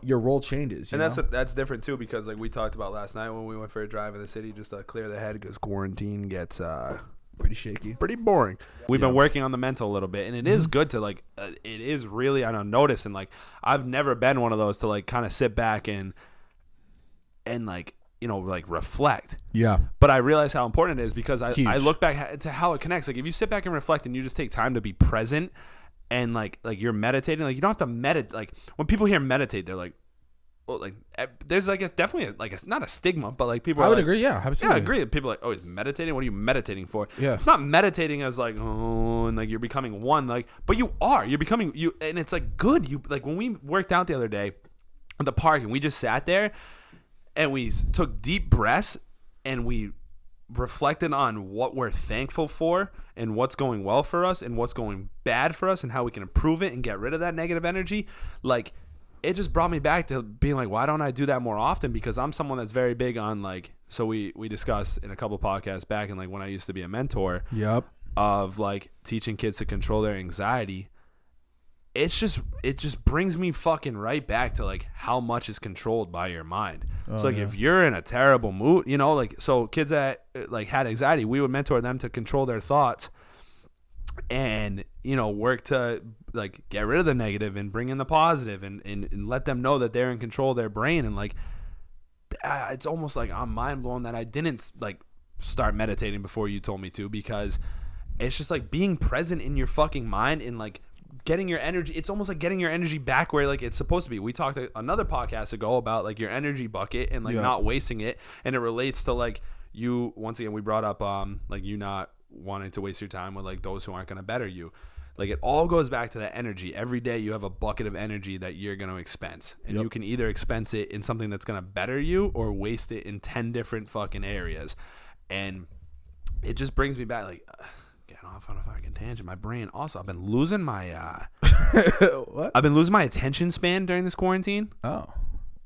Your role changes, and that's different too, because like we talked about last night when we went for a drive in the city, just to clear the head because quarantine gets pretty shaky, pretty boring. We've been working on the mental a little bit, and it is good to like it is really, I don't notice, and like I've never been one of those to like kind of sit back and like, you know, like reflect. Yeah. But I realize how important it is because I look back to how it connects. Like if you sit back and reflect and you just take time to be present and like you're meditating, like you don't have to meditate. Like when people hear meditate, they're like, like there's like definitely like a, not a stigma, but like people. I would like, agree. Yeah, absolutely. Yeah, I agree. People are like, oh, he's meditating. What are you meditating for? Yeah, it's not meditating as like, oh, and like you're becoming one. Like, but you are. You're becoming you, and it's like good. You like when we worked out the other day at the park, and we just sat there, and we took deep breaths, and we reflected on what we're thankful for and what's going well for us and what's going bad for us and how we can improve it and get rid of that negative energy. Like, it just brought me back to being like, why don't I do that more often? Because I'm someone that's very big on like, so we discussed in a couple podcasts back and like when I used to be a mentor of like teaching kids to control their anxiety. It just brings me fucking right back to like how much is controlled by your mind. So like if you're in a terrible mood, you know, like so kids that like had anxiety, we would mentor them to control their thoughts and, you know, work to like get rid of the negative and bring in the positive and let them know that they're in control of their brain. And like it's almost like I'm mind blown that I didn't like start meditating before you told me to, because it's just like being present in your fucking mind and like getting your energy. It's almost like getting your energy back where like it's supposed to be. We talked another podcast ago about like your energy bucket and like not wasting it, and it relates to like you. Once again, we brought up like you not wanting to waste your time with like those who aren't going to better you. Like it all goes back to that energy. Every day you have a bucket of energy that you're going to expense, and you can either expense it in something that's going to better you or waste it in 10 different fucking areas. And it just brings me back like getting off on a fucking tangent. My brain also, I've been losing my what? I've been losing my attention span during this quarantine. Oh,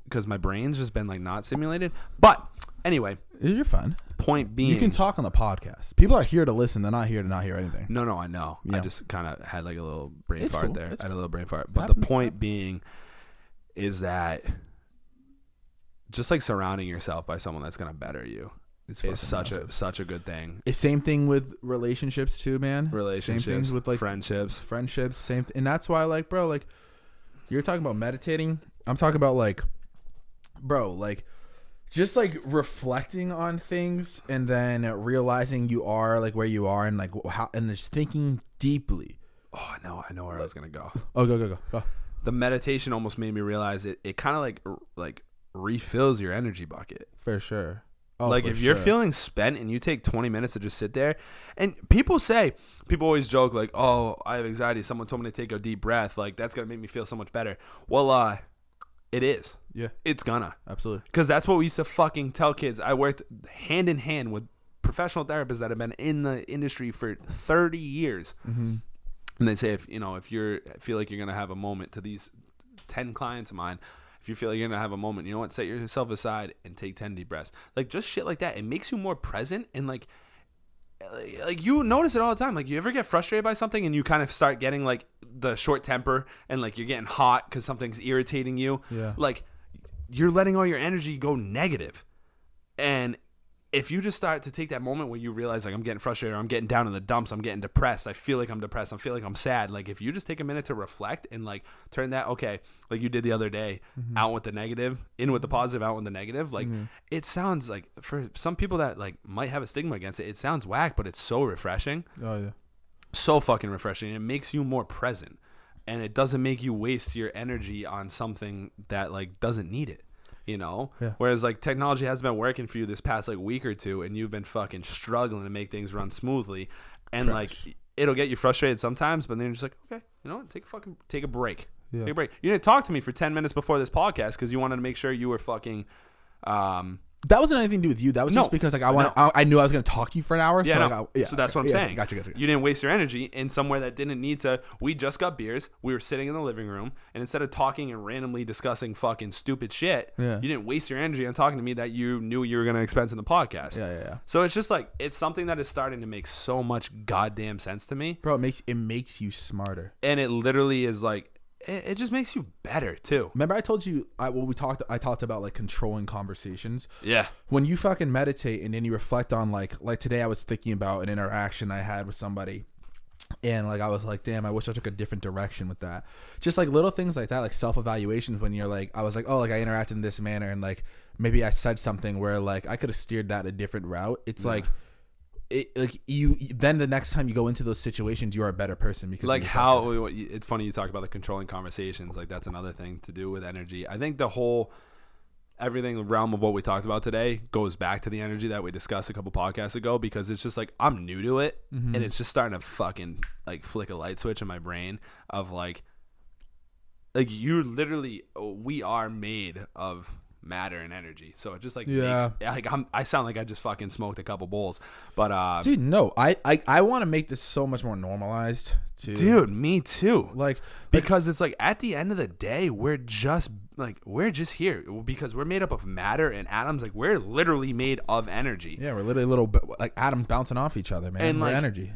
because my brain's just been like not stimulated. But anyway, you're fine. Point being, you can talk on the podcast. People are here to listen. They're not here to not hear anything. No, I know. Yeah. I just kind of had like a little brain It's fart cool. there. It's I had a little brain fart. It But happens, the point being is that just like surrounding yourself by someone that's gonna better you is such a good thing. It's same thing with relationships too, man. Relationships, same things with like friendships, same. And that's why, like, bro, like you're talking about meditating. I'm talking about like, bro, like just like reflecting on things and then realizing you are like where you are and like how, and just thinking deeply. Oh, I know where I was gonna go. Oh, go. The meditation almost made me realize it kind of like refills your energy bucket. For sure. Oh, like if you're feeling spent and you take 20 minutes to just sit there, and people always joke like, oh, I have anxiety, someone told me to take a deep breath, like that's gonna make me feel so much better. Well, it is. Yeah, it's gonna. Absolutely. Because that's what we used to fucking tell kids. I worked hand in hand with professional therapists that have been in the industry for 30 years. Mm-hmm. And they say, if you feel like you're going to have a moment, to these 10 clients of mine, if you feel like you're going to have a moment, you know what, set yourself aside and take 10 deep breaths. Like just shit like that. It makes you more present, and like you notice it all the time. Like you ever get frustrated by something and you kind of start getting like the short temper and like you're getting hot because something's irritating you. Yeah. Like you're letting all your energy go negative. And if you just start to take that moment where you realize like I'm getting frustrated, or I'm getting down in the dumps, I'm getting depressed, I feel like I'm depressed, I feel like I'm sad. Like if you just take a minute to reflect and like turn that, okay, like you did the other day, out with the negative, in with the positive, out with the negative. Like it sounds like, for some people that like might have a stigma against it, it sounds whack, but it's so refreshing. Oh yeah. So fucking refreshing. It makes you more present, and it doesn't make you waste your energy on something that like doesn't need it. You know, whereas like technology has been working for you this past like week or two, and you've been fucking struggling to make things run smoothly, and like it'll get you frustrated sometimes, but then you're just like, okay, you know what, take a break. Take a break. You didn't talk to me for 10 minutes before this podcast because you wanted to make sure you were fucking that wasn't anything to do with you. That was just because like I knew I was going to talk to you for an hour. Yeah, so that's what I'm saying. Gotcha. You didn't waste your energy in somewhere that didn't need to. We just got beers. We were sitting in the living room, and instead of talking and randomly discussing fucking stupid shit, you didn't waste your energy on talking to me that you knew you were going to expense in the podcast. Yeah. So it's just like, it's something that is starting to make so much goddamn sense to me. Bro, it makes you smarter. And it literally is like, it just makes you better too. Remember I told you I talked about like controlling conversations. Yeah. When you fucking meditate and then you reflect on like today I was thinking about an interaction I had with somebody, and like I was like, damn, I wish I took a different direction with that. Just like little things like that, like self-evaluations, when you're like, I was like, oh, like I interacted in this manner, and like maybe I said something where like I could have steered that a different route. It's like you then the next time you go into those situations, you are a better person, because like how it's funny you talk about the controlling conversations. Like that's another thing to do with energy. I think the whole everything the realm of what we talked about today goes back to the energy that we discussed a couple podcasts ago, because it's just like I'm new to it, and it's just starting to fucking like flick a light switch in my brain of like you literally, we are made of matter and energy, so it just like makes, like I sound like I just fucking smoked a couple bowls, but dude, no, I want to make this so much more normalized too. Dude, me too. Like because it's like at the end of the day, we're just here because we're made up of matter and atoms. Like we're literally made of energy. Yeah, we're literally little like atoms bouncing off each other, man. And we're like, energy.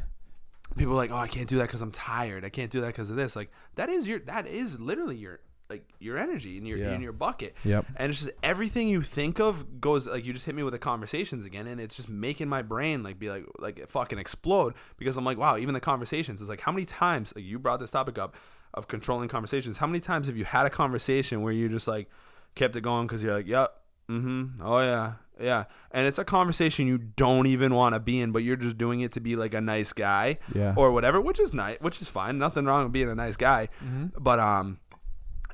People are like, oh, I can't do that because I'm tired. I can't do that because of this. Like that is literally your energy in your bucket. Yep. And it's just everything you think of goes, like, you just hit me with the conversations again, and it's just making my brain like be like fucking explode, because I'm like, wow, even the conversations is like, how many times, like, you brought this topic up of controlling conversations, how many times have you had a conversation where you just like kept it going because you're like, yep, oh yeah, and it's a conversation you don't even want to be in, but you're just doing it to be like a nice guy, or whatever, which is nice, which is fine, nothing wrong with being a nice guy, but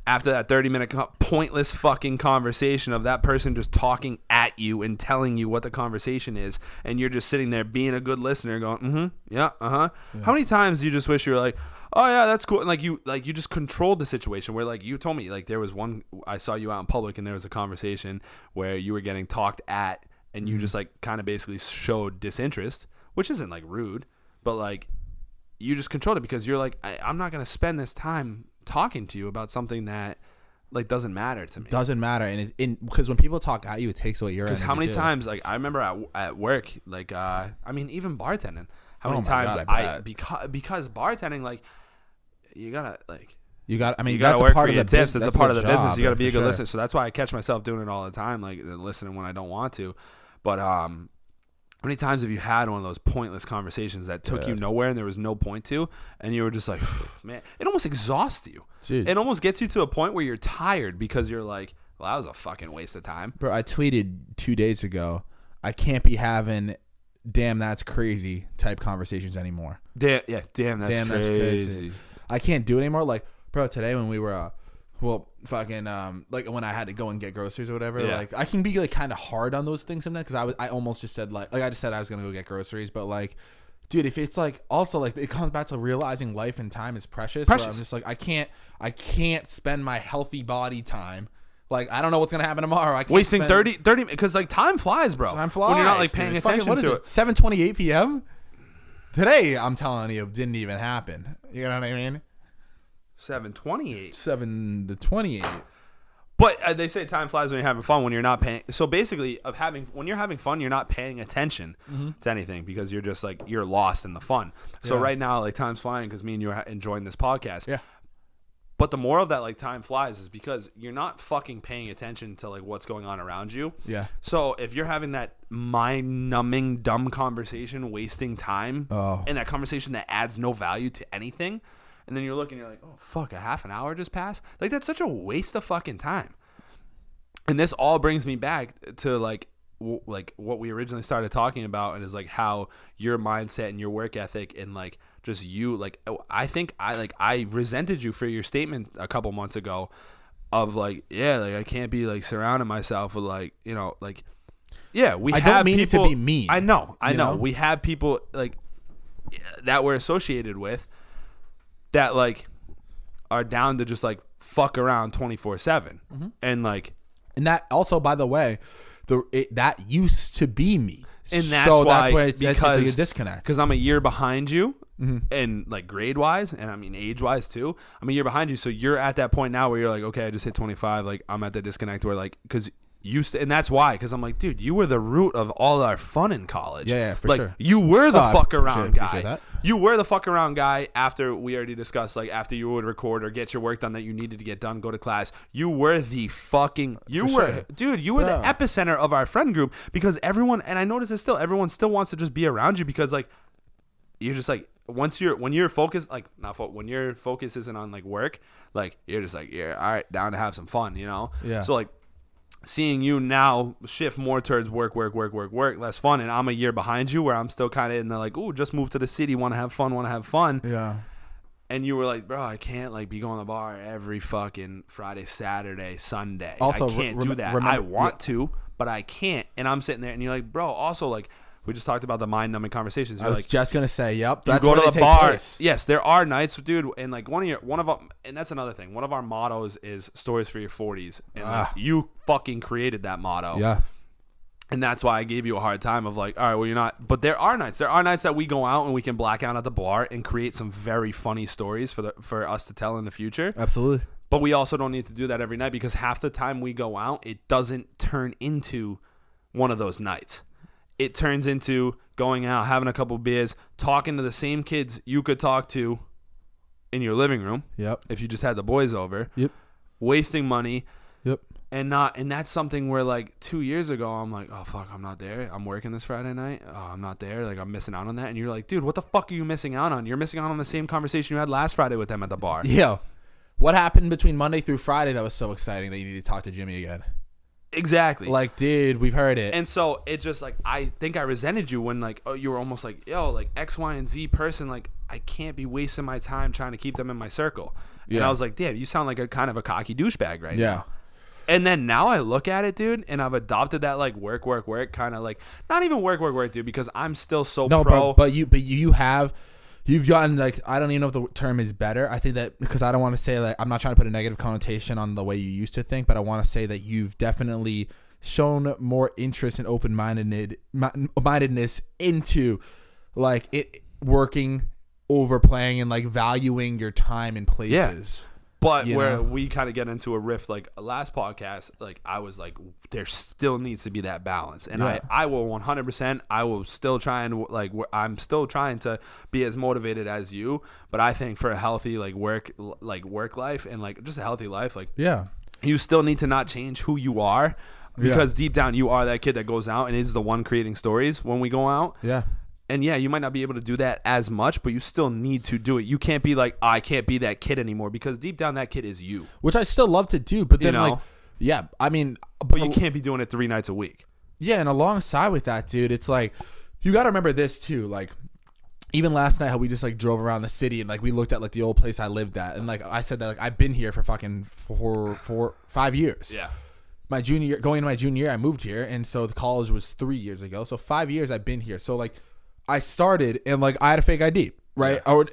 after that 30-minute pointless fucking conversation of that person just talking at you and telling you what the conversation is, and you're just sitting there being a good listener going, how many times do you just wish you were like, oh yeah, that's cool, and like you just controlled the situation where, like, you told me, like, there was one, I saw you out in public and there was a conversation where you were getting talked at, and you just like kind of basically showed disinterest, which isn't like rude, but like you just controlled it because you're like, I'm not going to spend this time talking to you about something that like doesn't matter to me. Doesn't matter, and because when people talk at you, it takes away your energy. Because how many times, like, I remember at work, like, I mean, even bartending, how many times because bartending, like, you gotta I mean, that's work for your tips. It's a part of the business. You gotta be a good listener. So that's why I catch myself doing it all the time, like listening when I don't want to. But how many times have you had one of those pointless conversations that took you nowhere and there was no point to, and you were just like, man, it almost exhausts you. Jeez. It almost gets you to a point where you're tired because you're like, well, that was a fucking waste of time. Bro, I tweeted 2 days ago, I can't be having damn that's crazy type conversations anymore. Damn that's crazy. I can't do it anymore. Like, bro, today when we were like when I had to go and get groceries or whatever, like, I can be like kind of hard on those things sometimes, because I almost just said like I just said I was gonna go get groceries, but like, dude, if it's like, also like, it comes back to realizing life and time is precious. Where I'm just like, I can't spend my healthy body time. Like, I don't know what's gonna happen tomorrow. I can't wasting 30 because like time flies, bro. Time flies. When you're not like paying attention what is to it. 7:28 p.m. Today, I'm telling you, didn't even happen. You know what I mean? 7:28. 7:28. But they say time flies when you're having fun, when you're not paying. So basically, when you're having fun, you're not paying attention to anything, because you're just like, you're lost in the fun. So right now, like, time's flying because me and you are enjoying this podcast. Yeah. But the moral of that, like, time flies, is because you're not fucking paying attention to like what's going on around you. Yeah. So if you're having that mind-numbing, dumb conversation, wasting time, and that conversation that adds no value to anything, and then you're looking, you're like, oh, fuck, a half an hour just passed? Like, that's such a waste of fucking time. And this all brings me back to, like what we originally started talking about, and is, like, how your mindset and your work ethic and, like, just you, like, I think I resented you for your statement a couple months ago of, like, yeah, like, I can't be, like, surrounding myself with, like, you know, like, yeah, I don't mean people, it to be mean. I know. We have people, like, that we're associated with that, like, are down to just, like, fuck around 24/7, and like, and that also, by the way, that used to be me, and that's why it's like a disconnect, because I'm a year behind you, and like grade wise, and I mean age wise too. I'm a year behind you, so you're at that point now where you're like, okay, I just hit 25, like, I'm at the disconnect where, like, because and that's why, because I'm like, dude, you were the root of all our fun in college. Yeah, for sure. You were the fuck around guy. You were the fuck around guy after we already discussed, like, after you would record or get your work done that you needed to get done, go to class. You were the fucking, you were the epicenter of our friend group, because everyone, and I notice it still, everyone still wants to just be around you, because, like, you're just like, when you're focused, like, when your focus isn't on, like, work, like, you're just like, yeah, all right, down to have some fun, you know? Yeah. So, like, seeing you now shift more towards work, less fun, and I'm a year behind you, where I'm still kind of in the, like, ooh, just moved to the city, want to have fun. Yeah. And you were like, bro, I can't like be going to the bar every fucking Friday, Saturday, Sunday. Also, I can't do that. I want to, but I can't. And I'm sitting there and you're like, bro, also like we just talked about the mind numbing conversations. You're I was like, just gonna say, yep. That's you go to the bar. Place. Yes, there are nights, dude, and like one of them, and that's another thing. One of our mottos is stories for your 40s, and like, you fucking created that motto. Yeah. And that's why I gave you a hard time of like, all right, well, you're not. But there are nights. There are nights that we go out and we can black out at the bar and create some very funny stories for us to tell in the future. Absolutely. But we also don't need to do that every night because half the time we go out, it doesn't turn into one of those nights. It turns into going out, having a couple beers, talking to the same kids you could talk to in your living room. Yep. If you just had the boys over. Yep. Wasting money. Yep. And that's something where like 2 years ago I'm like, oh fuck, I'm not there. I'm working this Friday night. Oh, I'm not there. Like I'm missing out on that. And you're like, dude, what the fuck are you missing out on? You're missing out on the same conversation you had last Friday with them at the bar. Yeah. What happened between Monday through Friday that was so exciting that you need to talk to Jimmy again? Exactly. Like, dude, we've heard it. And so it just like, I think I resented you when like, oh, you were almost like, yo, like X, Y, and Z person, like I can't be wasting my time trying to keep them in my circle. And I was like, damn, you sound like a kind of a cocky douchebag right now. And then now I look at it, dude, and I've adopted that like work kind of like, not even work, dude, because I'm still so pro. But you've gotten like, I don't even know if the term is better. I think that because I don't want to say like, I'm not trying to put a negative connotation on the way you used to think, but I want to say that you've definitely shown more interest and open-mindedness into like it working over playing and like valuing your time and places. Yeah. But where we kind of get into a riff, like last podcast, like I was like, there still needs to be that balance, and I will 100%. I will still try and like I'm still trying to be as motivated as you. But I think for a healthy work life and like just a healthy life, like you still need to not change who you are because deep down you are that kid that goes out and is the one creating stories when we go out. Yeah. And yeah, you might not be able to do that as much, but you still need to do it. You can't be like, I can't be that kid anymore because deep down that kid is you. Which I still love to do, but then I mean. But you can't be doing it 3 nights a week. Yeah, and alongside with that, dude, it's like, you got to remember this too. Like, even last night how we just like drove around the city and like we looked at like the old place I lived at. And like I said that like I've been here for fucking 5 years. Yeah. Going into my junior year, I moved here. And so the college was 3 years ago. So 5 years I've been here. So like, I started and like I had a fake ID, right? Was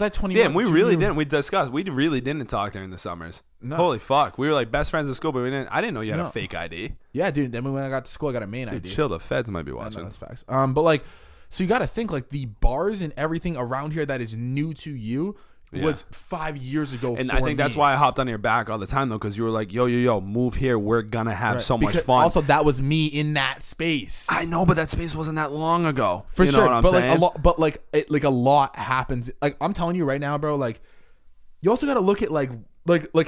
I 21? Damn, we really didn't. We discussed. We really didn't talk during the summers. No. Holy fuck, we were like best friends at school, but I didn't know you had a fake ID. Yeah, dude. Then when I got to school, I got a main ID. Chill, the feds might be watching. That's facts. But like, so you got to think like the bars and everything around here that is new to you. Was 5 years ago. And I think that's why I hopped on your back all the time, though, because you were like, yo, move here. We're going to have so much fun. Also, that was me in that space. I know, but that space wasn't that long ago. For sure. Know what I'm saying? Like, a lot happens. Like, I'm telling you right now, bro, like, you also got to look at, like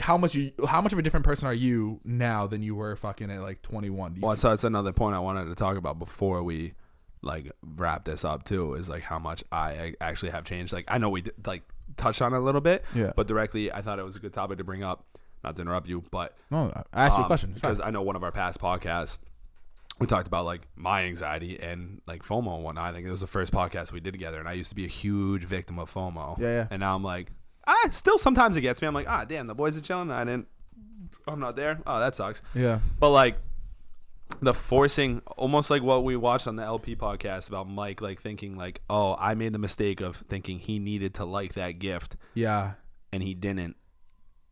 how much of a different person are you now than you were fucking at, like, 21? Well, so that's another point I wanted to talk about before we, like, wrap this up, too, is, like, how much I actually have changed. Like, I know we did, like, touched on it a little bit, but directly I thought it was a good topic to bring up. Not to interrupt you, but no, ask you a question because I know one of our past podcasts we talked about like my anxiety and like FOMO and whatnot. I think it was the first podcast we did together, and I used to be a huge victim of FOMO. Yeah. And now I'm like, still sometimes it gets me. I'm like, damn, the boys are chilling. I'm not there. Oh, that sucks. Yeah. But like the forcing, almost like what we watched on the LP podcast about Mike, like thinking like, oh, I made the mistake of thinking he needed to like that gift. Yeah. And he didn't.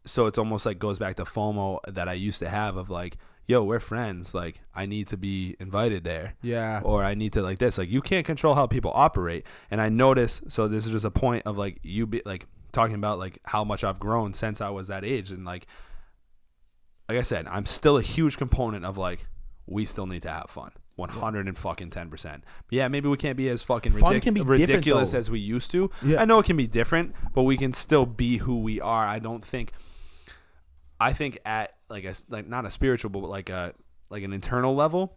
So it's almost like goes back to FOMO that I used to have of like, yo, we're friends. Like, I need to be invited there. Yeah. Or I need to like this. Like, you can't control how people operate. And I noticed, so this is just a point of like, you be like talking about like how much I've grown since I was that age. And like I said, I'm still a huge component of like, we still need to have fun. 110%. Yeah, maybe we can't be as fucking ridiculous as we used to. Yeah. I know it can be different, but we can still be who we are. I think at like not a spiritual, but like an internal level,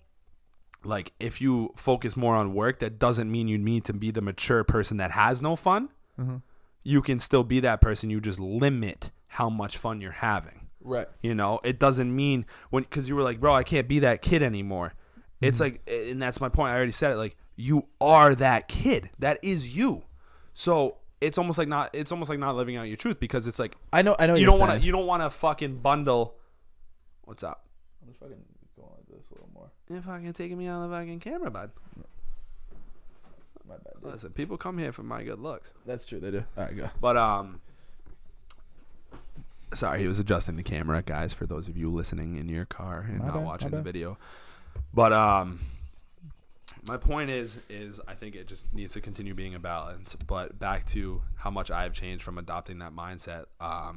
like if you focus more on work, that doesn't mean you need to be the mature person that has no fun. Mm-hmm. You can still be that person. You just limit how much fun you're having. Right. You know, it doesn't mean because you were like, bro, I can't be that kid anymore. Mm-hmm. It's like, and that's my point. I already said it. Like, you are that kid. That is you. So it's almost like not living out your truth, because it's like I know you don't want to fucking bundle. What's up? I'm just fucking going like this a little more. You're fucking taking me on the fucking camera, bud. My bad, dude. Listen, people come here for my good looks. That's true, they do. All right, go. But sorry, he was adjusting the camera, guys, for those of you listening in your car and not watching the video. But my point is I think it just needs to continue being a balance. But back to how much I have changed from adopting that mindset. A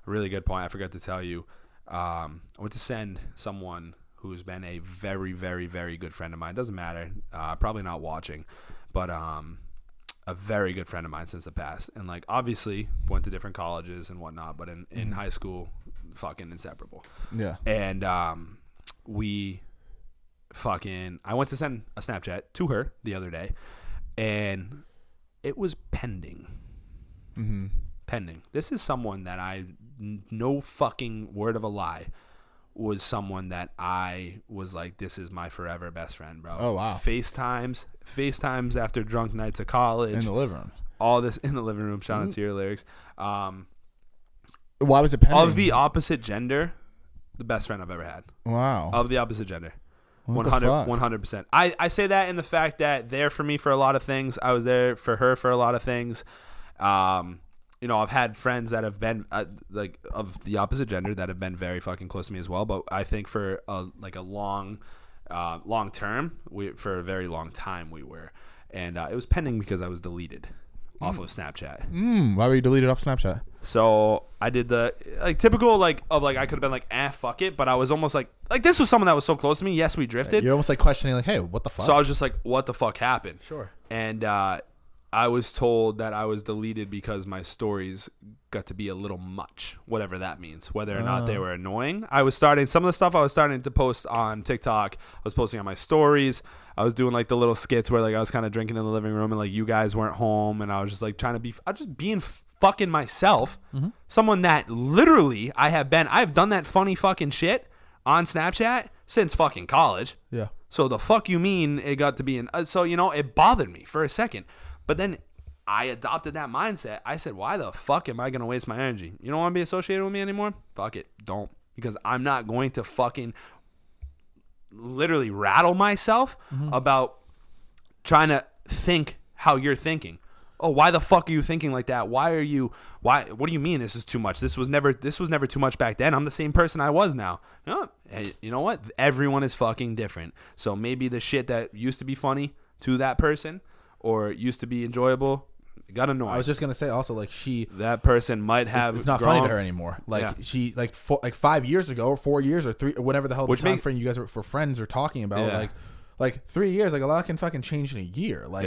really good point. I forgot to tell you. I went to send someone who's been a very, very, very good friend of mine. Doesn't matter. Probably not watching, but a very good friend of mine since the past. And like obviously went to different colleges and whatnot, but in high school, fucking inseparable. Yeah. And I went to send a Snapchat to her the other day, and it was pending. Mm-hmm. Pending. This is someone that no fucking word of a lie, was someone that I was like, this is my forever best friend, bro. Oh, wow. FaceTimes after drunk nights of college. In the living room. All this in the living room. Shout out to your lyrics. Why was it pending? Of the opposite gender, the best friend I've ever had. Wow. Of the opposite gender. What the fuck? 100%. I say that in the fact that they're for me for a lot of things. I was there for her for a lot of things. I've had friends that have been like of the opposite gender that have been very fucking close to me as well. But I think for a long term, for a very long time we were, and it was pending because I was deleted off of Snapchat. Why were you deleted off Snapchat? So I did the typical I could have been like, fuck it, but I was almost like this was someone that was so close to me. Yes, we drifted. You're almost like questioning like, hey, what the fuck? So I was just like, what the fuck happened? Sure. And I was told that I was deleted because my stories got to be a little much, whatever that means, whether or not they were annoying. Some of the stuff I was starting to post on TikTok, I was posting on my stories. I was doing like the little skits where like I was kind of drinking in the living room and like you guys weren't home, and I was just like I was just being fucking myself. Mm-hmm. Someone that literally I've done that funny fucking shit on Snapchat since fucking college. Yeah. So the fuck you mean it got to be it bothered me for a second. But then I adopted that mindset. I said, why the fuck am I going to waste my energy? You don't want to be associated with me anymore? Fuck it. Don't. Because I'm not going to fucking literally rattle myself about trying to think how you're thinking. Oh, why the fuck are you thinking like that? What do you mean this is too much? This was never too much back then. I'm the same person I was now. You know what? Everyone is fucking different. So maybe the shit that used to be funny to that person or used to be enjoyable got annoying. I was just gonna say also like that person might have it's not funny to her anymore. Like she 5 years ago or 4 years or 3 or whatever the hell the time frame you guys were friends or talking about like 3 years, like a lot can fucking change in a year. Like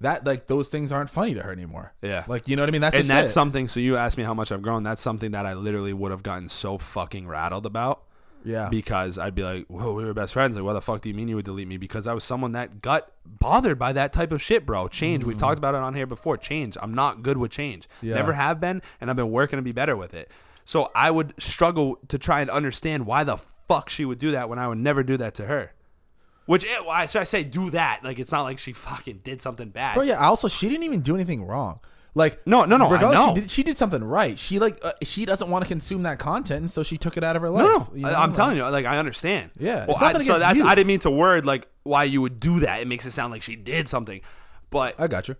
that, like those things aren't funny to her anymore. Yeah. Like, you know what I mean? That's something. So you asked me how much I've grown. That's something that I literally would have gotten so fucking rattled about. Yeah. Because I'd be like, whoa, we were best friends. Like, what the fuck do you mean you would delete me? Because I was someone that got bothered by that type of shit, bro. Change. We've talked about it on here before. Change. I'm not good with change. Yeah. Never have been, and I've been working to be better with it. So I would struggle to try and understand why the fuck she would do that when I would never do that to her. Why should I say do that? Like, it's not like she fucking did something bad. Bro, yeah, also, she didn't even do anything wrong. Like, no, regardless, I know. She did something right. She she doesn't want to consume that content, and so she took it out of her life. No, you know? I'm telling you, like, I understand. Yeah, well, I didn't mean to word like why you would do that. It makes it sound like she did something, but I got you.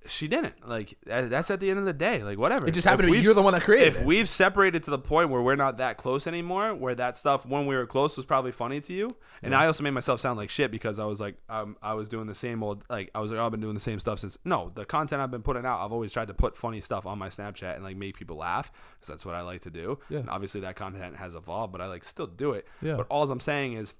She didn't. Like, that's at the end of the day. Like, whatever. It just happened to be you're the one that created it. If we've separated to the point where we're not that close anymore, where that stuff when we were close was probably funny to you, and I also made myself sound like shit because I was like, I was doing the same old, like, I was like, oh, I've been doing the same stuff since. No, the content I've been putting out, I've always tried to put funny stuff on my Snapchat and like make people laugh because that's what I like to do. Yeah. And obviously that content has evolved, but I like still do it. Yeah. But all I'm saying is,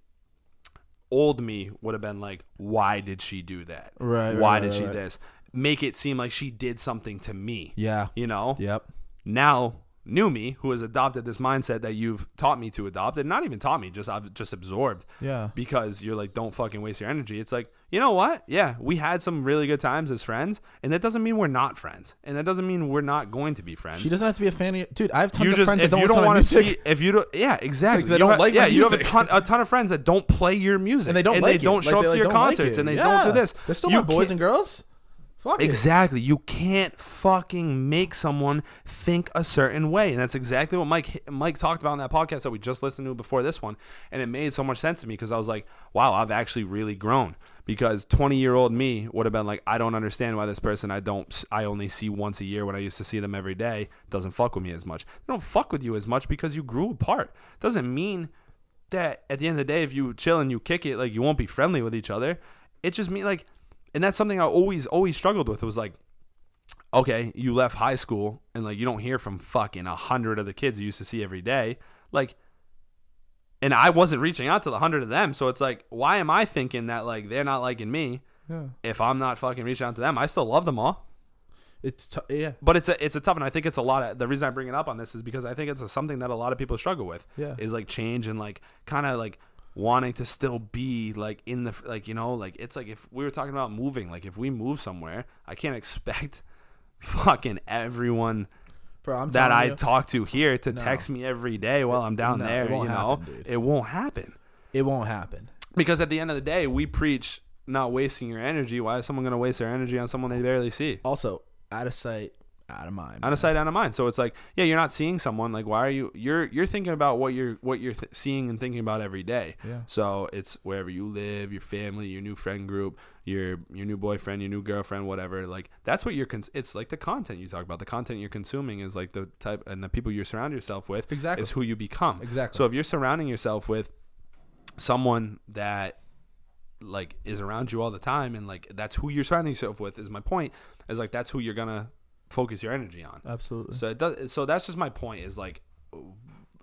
old me would have been like, why did she do that? Right. Why did she this? Make it seem like she did something to me. Yeah. You know? Yep. Now, new me, who has adopted this mindset that you've taught me to adopt, and not even taught me, I've just absorbed. Yeah. Because you're like, don't fucking waste your energy. It's like, you know what? Yeah, we had some really good times as friends, and that doesn't mean we're not friends. And that doesn't mean we're not going to be friends. She doesn't have to be a fan of you. Dude, I have tons of friends that don't want to see. If you don't, yeah, exactly. Like, they don't like my music. You have a ton of friends that don't play your music. And they don't show up to your concerts, and they don't do this. They're still my boys and girls. Fuck it. Exactly. You can't fucking make someone think a certain way. And that's exactly what Mike talked about in that podcast that we just listened to before this one. And it made so much sense to me because I was like, wow, I've actually really grown. Because 20-year-old me would have been like, I don't understand why this person I only see once a year when I used to see them every day doesn't fuck with me as much. They don't fuck with you as much because you grew apart. Doesn't mean that at the end of the day, if you chill and you kick it, like you won't be friendly with each other. It just means like, and that's something I always struggled with. It was like, okay, you left high school and like you don't hear from fucking 100 of the kids you used to see every day. Like, and I wasn't reaching out to the 100 of them. So it's like, why am I thinking that like they're not liking me if I'm not fucking reaching out to them? I still love them all. Yeah. But it's a tough, and I think it's a lot of, the reason I bring it up on this is because I think it's something that a lot of people struggle with. Yeah. Is like change and like kind of like wanting to still be like in the, like, you know, like it's like if we were talking about moving, like if we move somewhere, I can't expect fucking everyone that I talk to here to text me every day while I'm down there. You know, it won't happen. It won't happen. Because at the end of the day, we preach not wasting your energy. Why is someone going to waste their energy on someone they barely see? Also, out of sight, out of mind. Out of sight, out of mind. So it's like, yeah, you're not seeing someone. Like, why are you're thinking about what you're seeing and thinking about every day. Yeah. So it's wherever you live, your family, your new friend group, your new boyfriend, your new girlfriend, whatever. Like that's what it's like the content you talk about. The content you're consuming is like the type, and the people you surround yourself with is who you become. Exactly. So if you're surrounding yourself with someone that like is around you all the time, and like that's who you're surrounding yourself with, is my point, is like that's who you're gonna focus your energy on. Absolutely. So it does. So that's just my point. Is like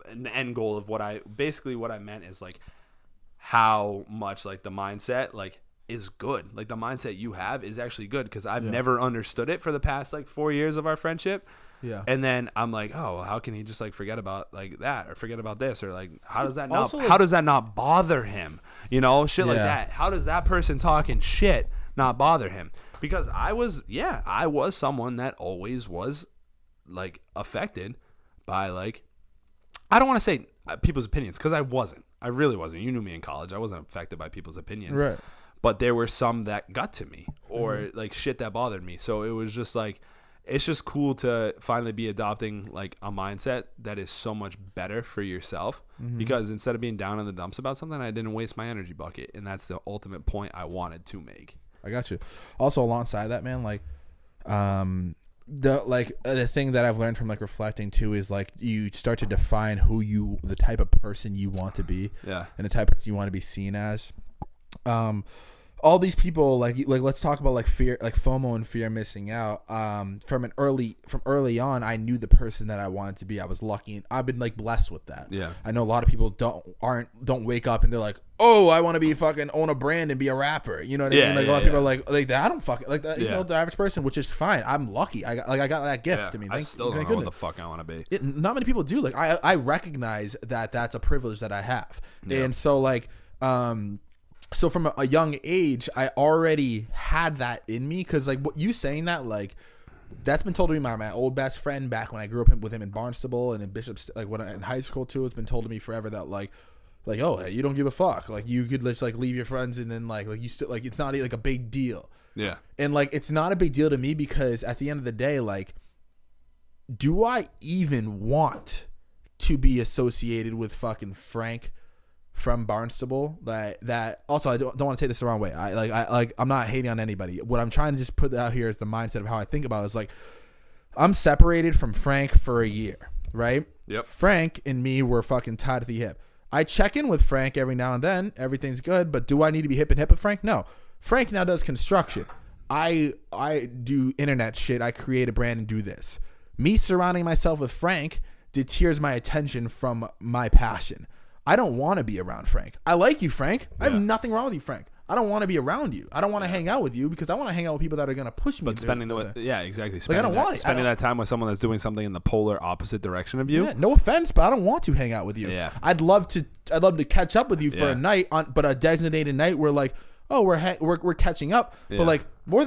an end goal of what I meant is like how much like the mindset like is good. Like the mindset you have is actually good because I've never understood it for the past like 4 years of our friendship. Yeah. And then I'm like, oh, well, how can he just like forget about like that or forget about this or like how does that Also, not how does that not bother him? You know, shit like that. How does that person talking shit not bother him? Because I was someone that always was like affected by like, I don't want to say people's opinions because I wasn't. I really wasn't. You knew me in college. I wasn't affected by people's opinions. Right. But there were some that got to me or like shit that bothered me. So it was just like, it's just cool to finally be adopting like a mindset that is so much better for yourself because instead of being down in the dumps about something, I didn't waste my energy bucket. And that's the ultimate point I wanted to make. I got you. Also, alongside that, man, like, the thing that I've learned from like reflecting too is like you start to define the type of person you want to be, and the type of person you want to be seen as. All these people like let's talk about like fear, like FOMO and fear of missing out. From early on, I knew the person that I wanted to be. I was lucky, and I've been like blessed with that. Yeah, I know a lot of people don't wake up and they're like, oh, I want to be fucking own a brand and be a rapper. You know what I mean? Like a lot of people are like that. I don't fucking like that. You know, the average person, which is fine. I'm lucky. I got that gift to me. I still don't know what the fuck I want to be. Not many people do. Like I recognize that that's a privilege that I have, and so like So from a young age, I already had that in me because, like, what you saying that, like, that's been told to me by my old best friend back when I grew up with him in Barnstable and in Bishop's, like, when in high school too. It's been told to me forever that, like, oh, hey, you don't give a fuck. Like, you could just like leave your friends and then like you still like it's not like a big deal. Yeah. And like it's not a big deal to me because at the end of the day, like, do I even want to be associated with fucking Frank from Barnstable? That also I don't want to take this the wrong way. I'm not hating on anybody. What I'm trying to just put out here is the mindset of how I think about it is like I'm separated from Frank for a year, right? Yep. Frank and me were fucking tied at the hip. I check in with Frank every now and then. Everything's good, but do I need to be hip and hip with Frank? No. Frank now does construction. I do internet shit. I create a brand and do this. Me surrounding myself with Frank deters my attention from my passion. I don't want to be around Frank. I like you, Frank. I have nothing wrong with you, Frank. I don't want to be around you. I don't want to hang out with you because I want to hang out with people that are going to push me. But spending exactly. I don't want it. Spending that time with someone that's doing something in the polar opposite direction of you. Yeah, no offense, but I don't want to hang out with you. Yeah. I'd love to catch up with you for a night but a designated night where like, oh, we're catching up. Yeah. But like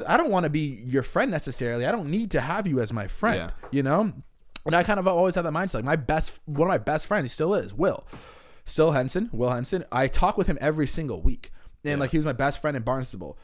I don't want to be your friend necessarily. I don't need to have you as my friend. Yeah. You know? And I kind of always had that mindset. Like one of my best friends, he still is, Will Henson. I talk with him every single week. And like he was my best friend in Barnstable.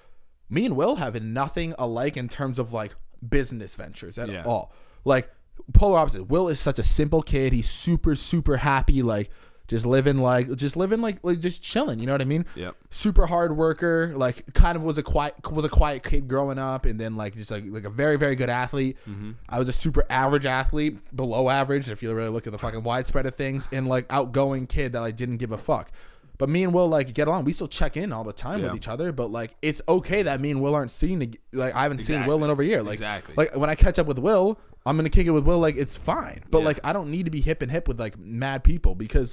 me and Will have nothing alike in terms of like business ventures at all. Like polar opposite. Will is such a simple kid. He's super, super happy. Like just living like just chilling. You know what I mean? Yep. Super hard worker. Like kind of was a quiet kid growing up, and then like just like a very, very good athlete. Mm-hmm. I was a super average athlete, below average if you really look at the fucking widespread of things, and like outgoing kid that like didn't give a fuck. But me and Will like get along. We still check in all the time with each other. But like it's okay that me and Will aren't seen. Like I haven't seen Will in over a year. Like like when I catch up with Will, I'm gonna kick it with Will. Like it's fine. But like I don't need to be hip and hip with like mad people because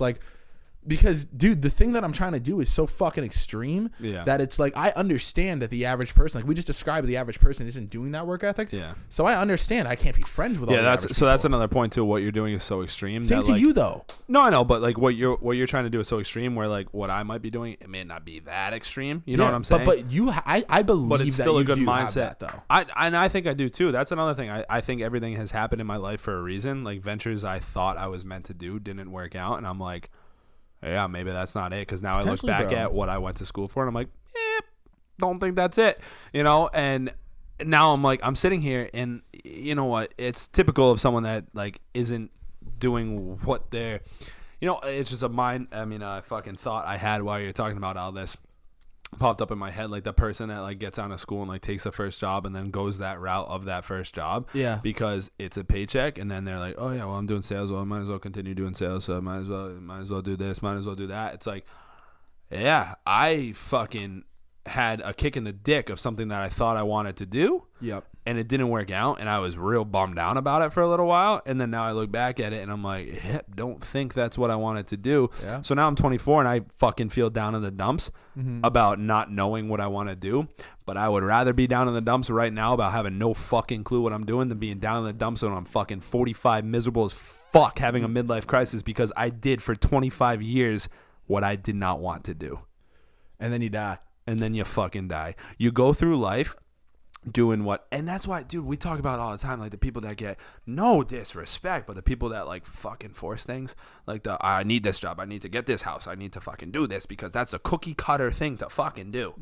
dude, the thing that I'm trying to do is so fucking extreme that it's like I understand that the average person, like we just described, the average person isn't doing that work ethic. Yeah. So I understand I can't be friends with all the average people. So that's another point too. What you're doing is so extreme. Same to you though. No, I know, but like what you're trying to do is so extreme. Where like what I might be doing, it may not be that extreme. You know what I'm saying? But you, I believe but it's that still you a good do mindset have that though. I think I do too. That's another thing. I think everything has happened in my life for a reason. Like ventures I thought I was meant to do didn't work out, and I'm like, yeah, maybe that's not it. Because now I look back at what I went to school for, and I'm like, don't think that's it. You know, and now I'm like, I'm sitting here, and you know what? It's typical of someone that like isn't doing what they're, you know, it's just a fucking thought I had while you're talking about all this. Popped up in my head, like the person that like gets out of school and like takes the first job and then goes that route of that first job, because it's a paycheck, and then they're like, oh yeah, well I'm doing sales, well I might as well continue doing sales, so I might as well do this, might as well do that. It's like, yeah, I fucking had a kick in the dick of something that I thought I wanted to do. Yep. And it didn't work out, and I was real bummed out about it for a little while, and then now I look back at it and I'm like, don't think that's what I wanted to do. Yeah. So now I'm 24 and I fucking feel down in the dumps about not knowing what I want to do, but I would rather be down in the dumps right now about having no fucking clue what I'm doing than being down in the dumps when I'm fucking 45 miserable as fuck having a midlife crisis because I did for 25 years what I did not want to do. And then you die. And then you fucking die. You go through life doing what, and that's why, dude, we talk about it all the time, like the people that get no disrespect, but the people that like fucking force things, like I need this job, I need to get this house, I need to fucking do this because that's a cookie cutter thing to fucking do.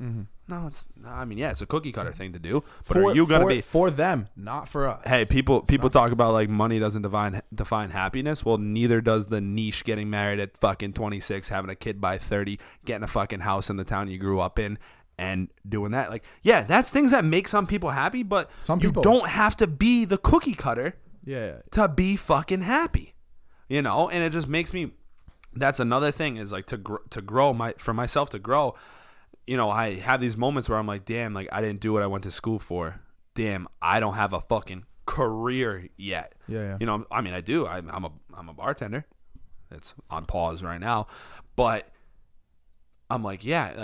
No, it's a cookie cutter thing to do, but are you gonna be for them, not for us? Hey, people talk about like money doesn't define happiness. Well, neither does the niche getting married at fucking 26, having a kid by 30, getting a fucking house in the town you grew up in, and doing that. Like, yeah, that's things that make some people happy, but you don't have to be the cookie cutter to be fucking happy, you know? And it just makes me, that's another thing is like to grow, for myself to grow, you know, I have these moments where I'm like, damn, like I didn't do what I went to school for. Damn, I don't have a fucking career yet. Yeah. You know, I mean, I do. I'm a bartender. It's on pause right now, but I'm like, I'm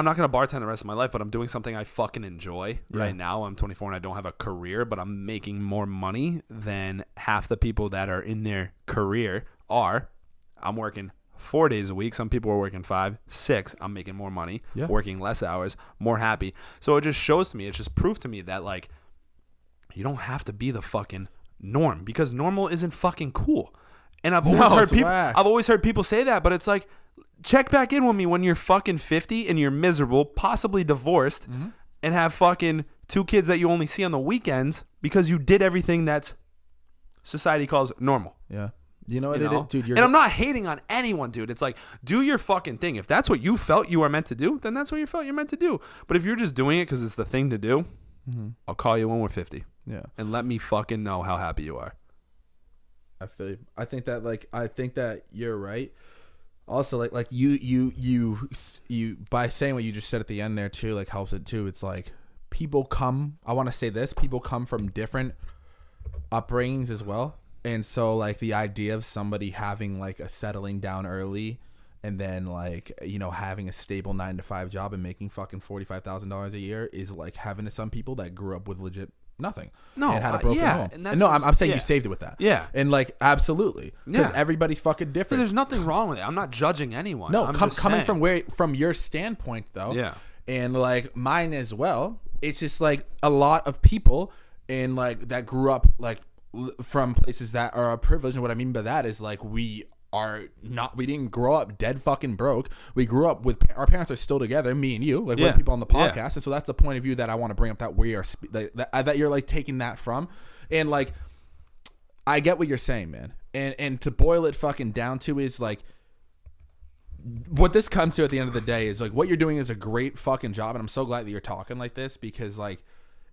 not going to bartend the rest of my life, but I'm doing something I fucking enjoy right now. I'm 24 and I don't have a career, but I'm making more money than half the people that are in their career are. I'm working 4 days a week. Some people are working 5, 6. I'm making more money, working less hours, more happy. So it just shows to me, it's just proof to me that like, you don't have to be the fucking norm because normal isn't fucking cool. And I've always heard people say that, but it's like, check back in with me when you're fucking 50 and you're miserable, possibly divorced, and have fucking 2 kids that you only see on the weekends because you did everything that's society calls normal. Yeah. You know what it is, dude? And I'm not hating on anyone, dude. It's like, do your fucking thing. If that's what you felt you are meant to do, then that's what you felt you're meant to do. But if you're just doing it because it's the thing to do, I'll call you when we're 50. Yeah. And let me fucking know how happy you are. I feel you. I think that you're right. Also, like you by saying what you just said at the end there too, like helps it too. It's like people come from different upbringings as well, and so like the idea of somebody having like a settling down early, and then like, you know, having a stable 9-to-5 job and making fucking $45,000 a year is like having to some people that grew up with legit nothing. No, and had a broken home. And no, I'm saying you saved it with that. Yeah, and like absolutely, because everybody's fucking different. There's nothing wrong with it. I'm not judging anyone. No, coming from your standpoint though. Yeah, and like mine as well. It's just like a lot of people in like that grew up like from places that are privileged, and what I mean by that is like we we didn't grow up dead fucking broke. We grew up with, our parents are still together, me and you, like we're people on the podcast. And so that's the point of view that I want to bring up, that we are, that you're like taking that from. And like, I get what you're saying, man. And to boil it fucking down to is like, what this comes to at the end of the day is like, what you're doing is a great fucking job. And I'm so glad that you're talking like this, because like,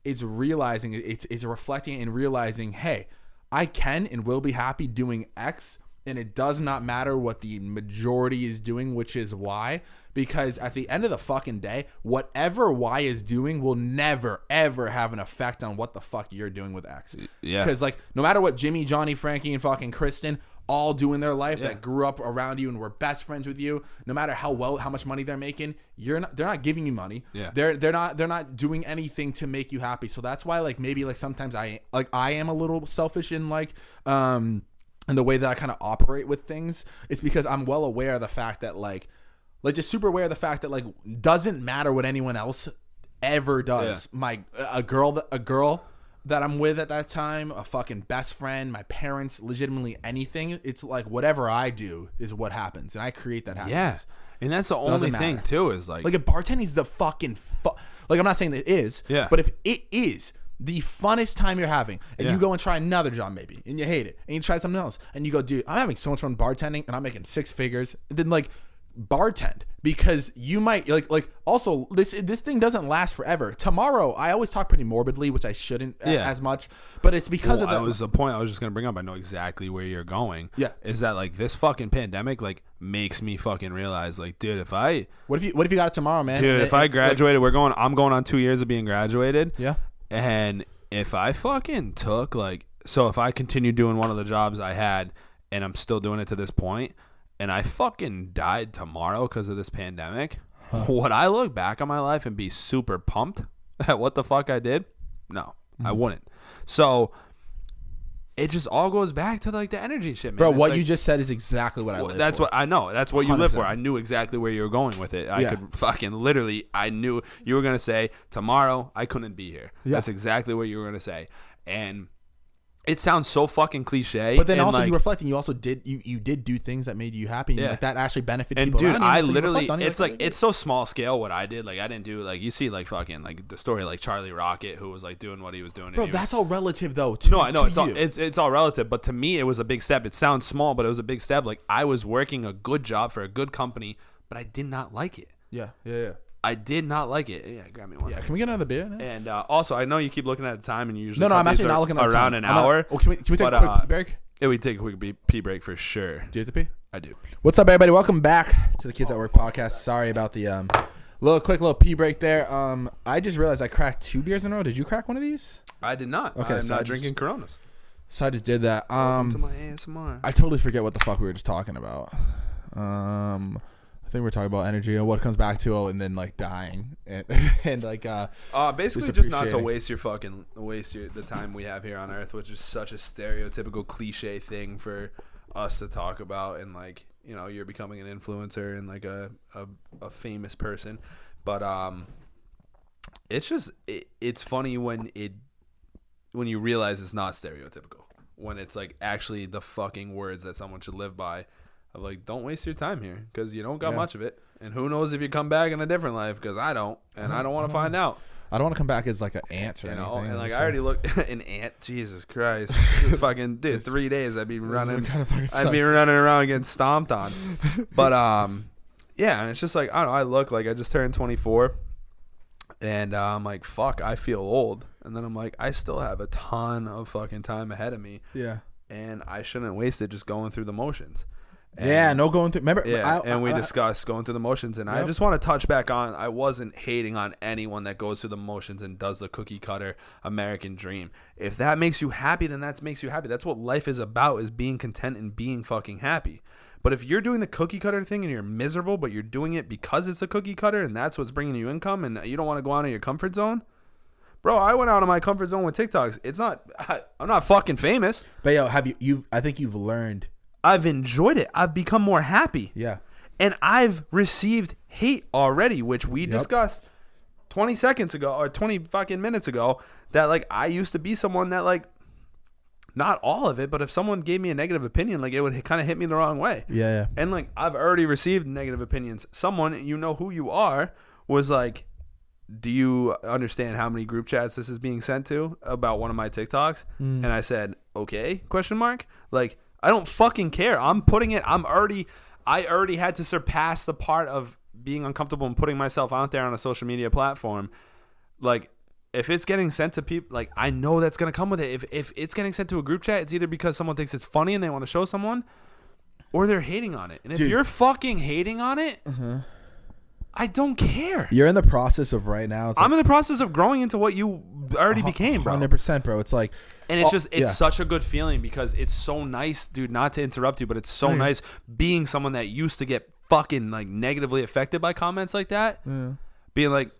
it's realizing, it's reflecting and realizing, hey, I can and will be happy doing X, and it does not matter what the majority is doing, which is Y, because at the end of the fucking day, whatever Y is doing will never, ever have an effect on what the fuck you're doing with X. Yeah. Because like, no matter what Jimmy, Johnny, Frankie, and fucking Kristen all do in their life that grew up around you and were best friends with you, no matter how much money they're making, they're not giving you money. Yeah. They're not doing anything to make you happy. So that's why like maybe like sometimes I am a little selfish in like in the way that I kind of operate with things. It's because I'm well aware of the fact that like just super aware of the fact that like doesn't matter what anyone else ever does. Yeah. A girl that I'm with at that time, a fucking best friend, my parents, legitimately anything. It's like whatever I do is what happens, and I create that happiness. Yeah, and that's the only thing too is like if bartending is the fucking like I'm not saying that it is, but if it is the funnest time you're having, and you go and try another job maybe, and you hate it, and you try something else, and you go, dude, I'm having so much fun bartending, and I'm making 6 figures, and then like bartend, because you might like also this thing doesn't last forever. Tomorrow, I always talk pretty morbidly, which I shouldn't as much, but it's because of that was the point I was just gonna bring up. I know exactly where you're going. Yeah, is that like this fucking pandemic like makes me fucking realize like, dude, what if you got it tomorrow, man? Dude, if I graduated, I'm going on 2 years of being graduated. Yeah, and if I fucking took if I continue doing one of the jobs I had and I'm still doing it to this point, and I fucking died tomorrow because of this pandemic, would I look back on my life and be super pumped at what the fuck I did? No, I wouldn't. So it just all goes back to like the energy shit, man. Bro, what you just said is exactly what I live that's for. What I know. That's what you 100%. live for. I knew exactly where you were going with it. I could fucking literally, I knew you were going to say tomorrow I couldn't be here. Yeah. That's exactly what you were going to say. And it sounds so fucking cliche. But then also, you reflecting, you also did you did do things that made you happy. And like that actually benefited people. And dude, I literally, it's like it's so small scale what I did. Like I didn't do like, you see like fucking like the story like Charlie Rocket, who was like doing what he was doing. Bro, that's all relative though. No, I know it's all relative. But to me, it was a big step. It sounds small, but it was a big step. Like I was working a good job for a good company, but I did not like it. Yeah. I did not like it. Yeah, grab me one. Yeah, can we get another beer? Now? And also, I know you keep looking at the time, and you usually no, I'm actually not looking at the time. Around an hour. Can we take a quick break? Yeah, we take a quick pee break for sure. Do you have to pee? I do. What's up, everybody? Welcome back to the Kids at Work podcast. Sorry about the little pee break there. I just realized I cracked 2 beers in a row. Did you crack one of these? I did not. Okay, I'm not drinking Coronas. So I just did that. Welcome to my ASMR. I totally forget what the fuck we were just talking about. I think we're talking about energy and what comes back to and then like dying and like basically just not to waste the time we have here on Earth, which is such a stereotypical cliche thing for us to talk about, and like, you know, you're becoming an influencer and like a famous person, but it's just it's funny when you realize it's not stereotypical, when it's like actually the fucking words that someone should live by. Of like, don't waste your time here because you don't got much of it, and who knows if you come back in a different life, because I don't, and I don't want to find out. I don't want to come back as like an ant or anything. And like I already looked an ant. Jesus Christ, fucking dude, 3 days I'd be running. I'd be running around getting stomped on. But yeah, and it's just like, I don't know. I look like I just turned 24, and I'm like, fuck, I feel old, and then I'm like, I still have a ton of fucking time ahead of me. Yeah, and I shouldn't waste it just going through the motions. Going through. Remember, and we discussed going through the motions, and I just want to touch back on. I wasn't hating on anyone that goes through the motions and does the cookie cutter American dream. If that makes you happy, then that makes you happy. That's what life is about: is being content and being fucking happy. But if you're doing the cookie cutter thing and you're miserable, but you're doing it because it's a cookie cutter and that's what's bringing you income, and you don't want to go out of your comfort zone. Bro, I went out of my comfort zone with TikToks. I'm not fucking famous. But yo, I think you've learned. I've enjoyed it. I've become more happy. Yeah. And I've received hate already, which we discussed 20 seconds ago or 20 fucking minutes ago, that like I used to be someone that like not all of it, but if someone gave me a negative opinion, like it would kind of hit me the wrong way. Yeah. And like I've already received negative opinions. Someone, you know who you are, was like, do you understand how many group chats this is being sent to about one of my TikToks? And I said, okay, ? Like, I don't fucking care. I'm putting it, I already had to surpass the part of being uncomfortable and putting myself out there on a social media platform. Like, if it's getting sent to people, like, I know that's going to come with it. If it's getting sent to a group chat, it's either because someone thinks it's funny and they want to show someone, or they're hating on it. And if you're fucking hating on it, I don't care. You're in the process of right now. I'm in the process of growing into what you already became, bro. 100%, bro. It's like, and it's such a good feeling because it's so nice, dude, not to interrupt you, but it's so nice being someone that used to get fucking like negatively affected by comments like that. Yeah. Being like,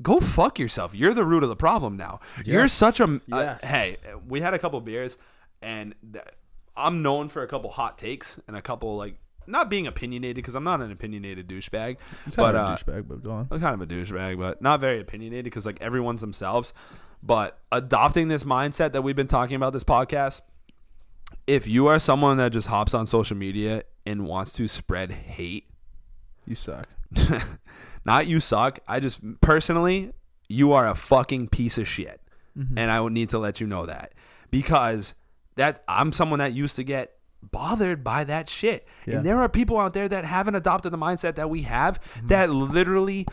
go fuck yourself. You're the root of the problem now. Yes. You're such a hey, we had a couple beers and I'm known for a couple hot takes and a couple like not being opinionated because I'm not an opinionated douchebag. But go on. I'm kind of a douchebag, but not very opinionated because like everyone's themselves. But adopting this mindset that we've been talking about this podcast, if you are someone that just hops on social media and wants to spread hate, you suck. Not you suck. I just personally, you are a fucking piece of shit. And I would need to let you know that because that I'm someone that used to get bothered by that shit. And there are people out there that haven't adopted the mindset that we have that literally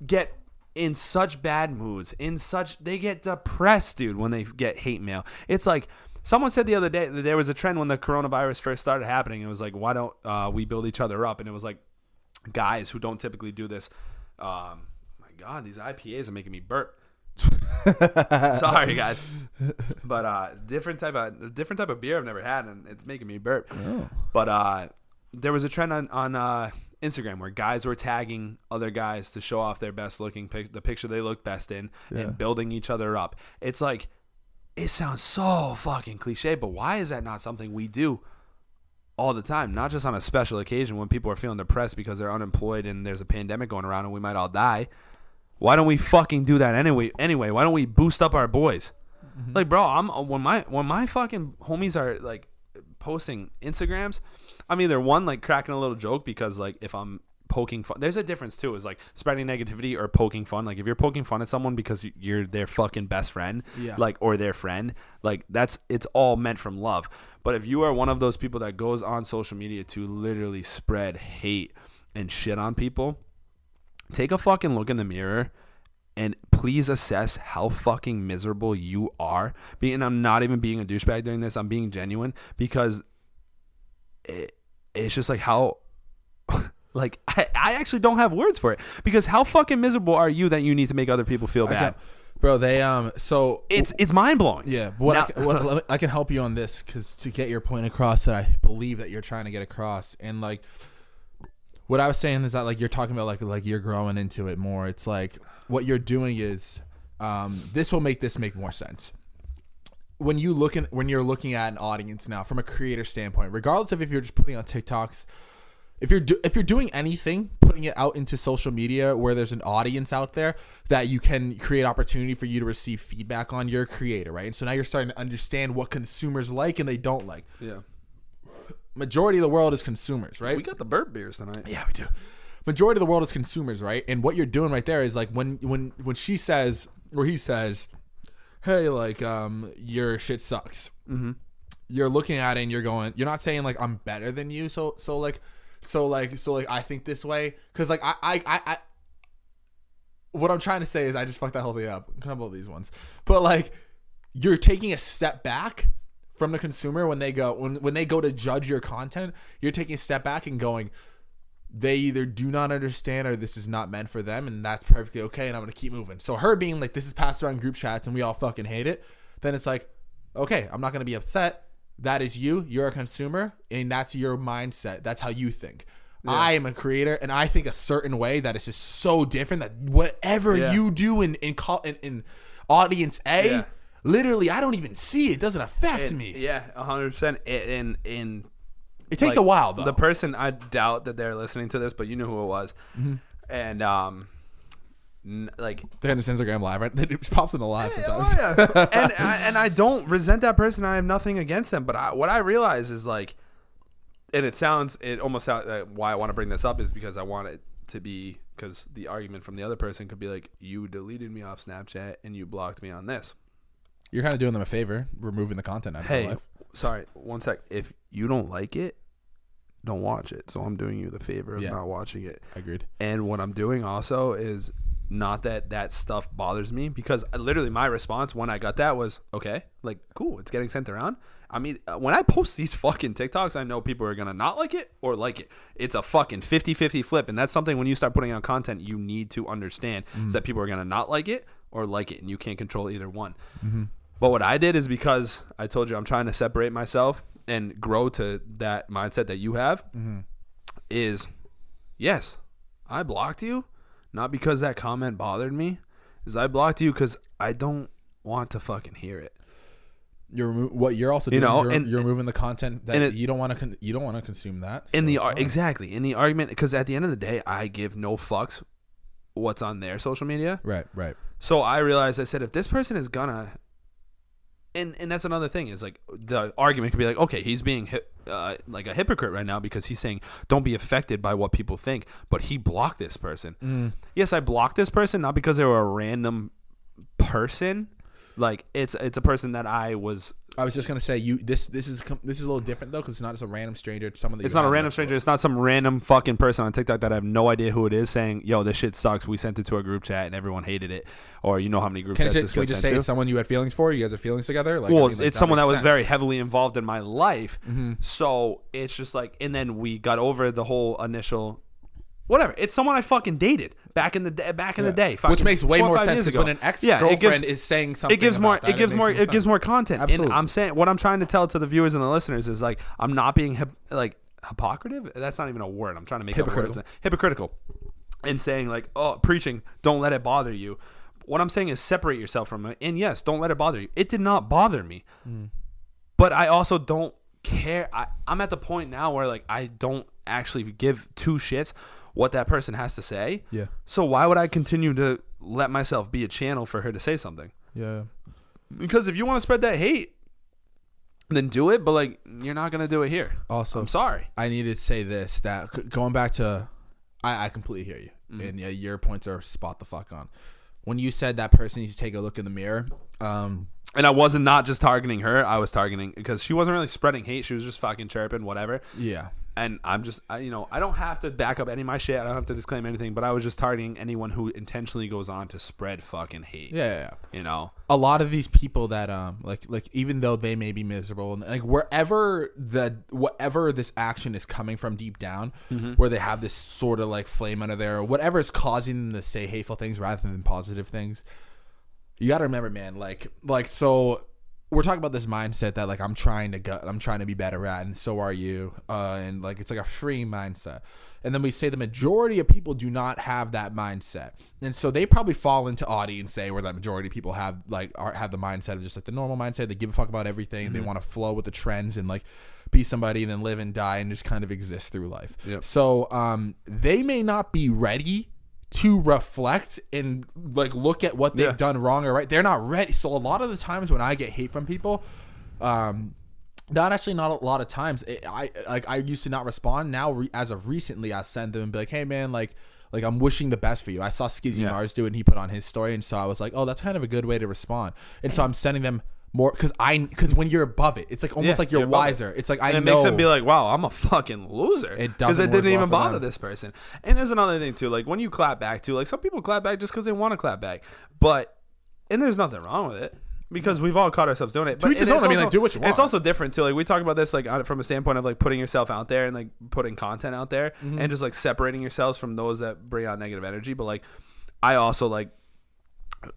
get in such bad moods, they get depressed, dude, when they get hate mail. It's like someone said the other day that there was a trend when the coronavirus first started happening. It was like, why don't we build each other up? And it was like guys who don't typically do this. My God, these IPAs are making me burp. Sorry, guys, but different type of beer I've never had, and it's making me burp. Oh. But there was a trend on Instagram where guys were tagging other guys to show off their best looking the picture they look best in, and building each other up. It's like, it sounds so fucking cliche, but why is that not something we do all the time? Not just on a special occasion when people are feeling depressed because they're unemployed and there's a pandemic going around and we might all die. Why don't we fucking do that anyway? Why don't we boost up our boys? Like, bro, when my fucking homies are like posting Instagrams, I'm either one like cracking a little joke because like if I'm poking fun, there's a difference too, is like spreading negativity or poking fun. Like if you're poking fun at someone because you're their fucking best friend, like, or their friend, like it's all meant from love. But if you are one of those people that goes on social media to literally spread hate and shit on people, take a fucking look in the mirror and please assess how fucking miserable you are. And I'm not even being a douchebag during this. I'm being genuine because it's just like how, like, I actually don't have words for it because how fucking miserable are you that you need to make other people feel bad? Bro, they so it's mind blowing. Yeah, what I can help you on this because to get your point across that I believe that you're trying to get across, and like what I was saying is that like you're talking about like you're growing into it more. It's like what you're doing is this will make this make more sense. When you're looking at an audience now from a creator standpoint, regardless of if you're just putting on TikToks, if you're doing anything, putting it out into social media where there's an audience out there that you can create opportunity for you to receive feedback on, your creator, right? And so now you're starting to understand what consumers like and they don't like. Yeah. Majority of the world is consumers, right? We got the burp beers tonight. Yeah, we do. Majority of the world is consumers, right? And what you're doing right there is like when she says or he says, hey, like your shit sucks. Mm-hmm. You're looking at it and you're going, you're not saying like I'm better than you, so I think this way, because like I what I'm trying to say is I just fucked that whole thing up. A couple of these ones, but like you're taking a step back from the consumer when they go when they go to judge your content. You're taking a step back and going, they either do not understand or this is not meant for them, and that's perfectly okay, and I'm gonna keep moving. So her being like, this is passed around group chats and we all fucking hate it, then it's like, okay, I'm not gonna be upset. That is you. You're a consumer, and that's your mindset. That's how you think. Yeah. I am a creator, and I think a certain way that is just so different that whatever you do in audience A, literally, I don't even see it. It doesn't affect me. Yeah, 100%. It takes a while, though. The person, I doubt that they're listening to this, but you know who it was. Mm-hmm. And like they're in his Instagram live, right? It pops in the live sometimes. Oh, yeah. and I don't resent that person. I have nothing against them. But what I realize is like, and it almost sounds why I want to bring this up is because I want it to be, because the argument from the other person could be like, you deleted me off Snapchat and you blocked me on this. You're kind of doing them a favor, removing the content out of their life. Sorry, one sec. If you don't like it, don't watch it. So I'm doing you the favor of not watching it. Agreed. And what I'm doing also is not that stuff bothers me, because literally my response when I got that was, okay, like, cool, it's getting sent around. I mean, when I post these fucking TikToks, I know people are going to not like it or like it. It's a fucking 50-50 flip. And that's something when you start putting out content, you need to understand is that people are going to not like it or like it. And you can't control either one. Mm-hmm. But what I did is, because I told you I'm trying to separate myself and grow to that mindset that you have, is, yes, I blocked you. Not because that comment bothered me. Is I blocked you because I don't want to fucking hear it. What you're also doing is you're removing the content that you don't want to consume that. So exactly in the argument, because at the end of the day, I give no fucks what's on their social media. Right. So I realized, I said, if this person is gonna, and that's another thing, is like the argument could be like, okay, he's being like a hypocrite right now because he's saying don't be affected by what people think, but he blocked this person. Yes, I blocked this person not because they were a random person. Like it's a person that I was just gonna say this is a little different though, because it's not just a random stranger. It's not a random stranger. It's not some random fucking person on TikTok that I have no idea who it is saying, "Yo, this shit sucks. We sent it to a group chat and everyone hated it." Or you know how many group chats this can we just say it's someone you had feelings for? You guys have feelings together? Like, well, it's someone that was very heavily involved in my life. So it's just like, and then we got over the whole initial. Whatever. It's someone I fucking dated back in the day. Which makes way more sense, because when an ex-girlfriend is saying something, it gives more content. Absolutely. And I'm saying, what I'm trying to tell to the viewers and the listeners is like, I'm not being hypocritive. That's not even a word. I'm trying to make hypocritical, and saying like, oh, preaching, don't let it bother you. What I'm saying is separate yourself from it, and yes, don't let it bother you. It did not bother me, but I also don't care. I'm at the point now where like I don't actually give two shits what that person has to say. Yeah. So why would I continue to let myself be a channel for her to say something? Yeah. Because if you want to spread that hate, then do it. But like, you're not gonna do it here. Also, I'm sorry. I need to say this, that going back to, I completely hear you, and yeah, your points are spot the fuck on. When you said that person needs to take a look in the mirror, and I wasn't not just targeting her. I was targeting because she wasn't really spreading hate. She was just fucking chirping, whatever. Yeah. And I'm just, I don't have to back up any of my shit. I don't have to disclaim anything, but I was just targeting anyone who intentionally goes on to spread fucking hate. Yeah. A lot of these people that, like even though they may be miserable, and like whatever this action is coming from deep down, where they have this sort of like flame under there, or whatever is causing them to say hateful things rather than positive things, you got to remember, man, so we're talking about this mindset that like I'm trying to be better at, and so are you, and like it's like a free mindset. And then we say the majority of people do not have that mindset, and so they probably fall into audience say where that majority of people have the mindset of just like the normal mindset. They give a fuck about everything. They want to flow with the trends and like be somebody and then live and die and just kind of exist through life. Yep. So they may not be ready to reflect and like look at what they've done wrong or right. They're not ready. So a lot of the times when I get hate from people, not a lot of times, I used to not respond. Now as of recently, I send them and be like, hey man, like I'm wishing the best for you. I saw Skizzy Mars do it and he put on his story, and so I was like, oh, that's kind of a good way to respond. And so I'm sending them more because when you're above it, it's like almost like you're wiser. It's like it makes them be like, wow, I'm a fucking loser because it didn't even bother this person. And there's another thing too, like when you clap back too, like some people clap back just because they want to clap back, and there's nothing wrong with it because we've all caught ourselves doing it. But do what you want. It's also different too. Like we talk about this like from a standpoint of like putting yourself out there and like putting content out there and just like separating yourselves from those that bring out negative energy. But like I also like.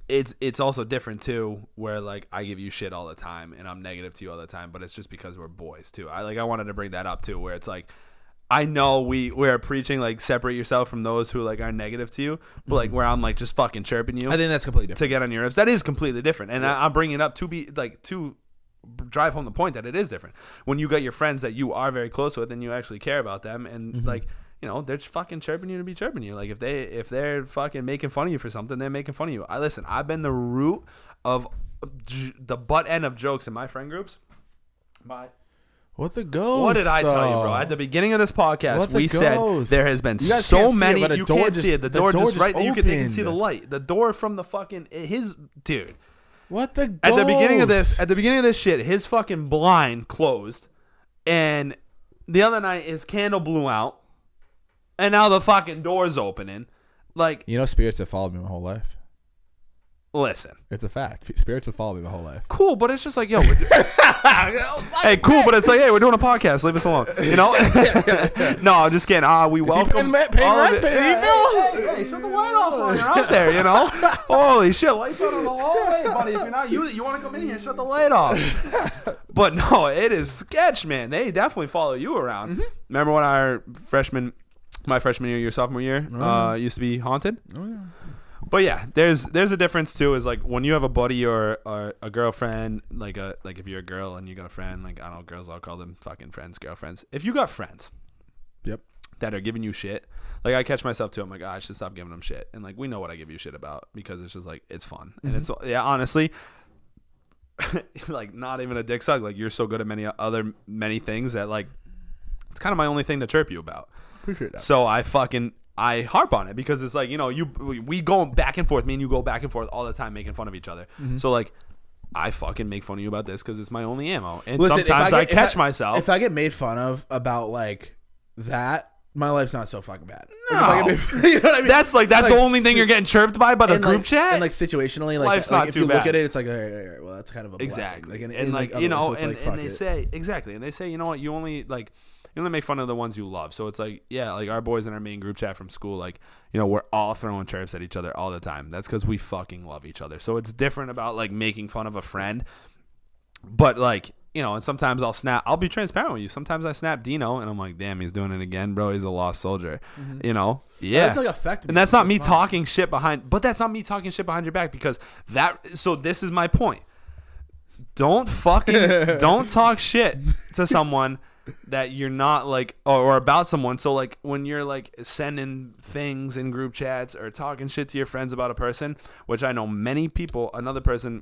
It's also different too, where like I give you shit all the time and I'm negative to you all the time, but it's just because we're boys too. I wanted to bring that up too, where it's like I know we're preaching like separate yourself from those who like are negative to you, but like where I'm like just fucking chirping you. I think that's completely different. To get on your nerves. That is completely different, and I'm bringing it up to be like to drive home the point that it is different when you got your friends that you are very close with and you actually care about them, and like you know, they're just fucking chirping you to be chirping you. Like if they're fucking making fun of you for something, they're making fun of you. I've been the root of the butt end of jokes in my friend groups. What the ghost? What did I tell you, bro? At the beginning of this podcast, we said there has been you so many. It, you can't see it. The door just right. They can see the opened. light. The door from the fucking his dude. What the ghost? At the beginning of this shit, his fucking blind closed, and the other night his candle blew out, and now the fucking door's opening. Like, you know, spirits have followed me my whole life. Listen, it's a fact. Spirits have followed me my whole life. Cool, but it's just like, yo, hey, cool, but it's like, hey, we're doing a podcast. Leave us alone. You know? No, I'm just kidding. We welcome. Paying rent? Hey, shut the light off while you're out there. You know? Holy shit, lights on in the hallway, buddy. If you're not, you want to come in here, shut the light off. But no, it is sketch, man. They definitely follow you around. Mm-hmm. Remember when my freshman year, your sophomore year, used to be haunted? Oh yeah. But yeah, there's a difference too. Is like when you have a buddy or a girlfriend, like if you're a girl and you got a friend, like I don't know, girls, I'll call them fucking friends, girlfriends. If you got friends, yep, that are giving you shit, like I catch myself too. I'm like, I should stop giving them shit. And like we know what I give you shit about because it's just like it's fun and it's honestly, like not even a dick suck. Like you're so good at many things that like it's kind of my only thing to chirp you about. Appreciate that. So I harp on it because it's like, you know, we go back and forth. Me and you go back and forth all the time making fun of each other. Mm-hmm. So like, I fucking make fun of you about this because it's my only ammo. And listen, sometimes I catch myself. If I get made fun of about like that, my life's not so fucking bad. No. Like you know what I mean? That's the only thing you're getting chirped by the group chat? And like situationally, like, life's not if too you bad. Look at it, it's like, all right, well, that's kind of a exactly. blessing. Like, and like, you know, and they it. say, exactly. And they say, you know what, you only make fun of the ones you love. So it's like, yeah, like our boys in our main group chat from school, like, you know, we're all throwing chirps at each other all the time. That's because we fucking love each other. So it's different about like making fun of a friend. But like, you know, and sometimes I'll be transparent with you. Sometimes I snap Dino and I'm like, damn, he's doing it again, bro. He's a lost soldier. Mm-hmm. You know? Yeah. That's like effective. And that's not me talking shit behind your back because so this is my point. Don't talk shit to someone that you're not like or about someone. So like when you're like sending things in group chats or talking shit to your friends about a person, which I know many people, another person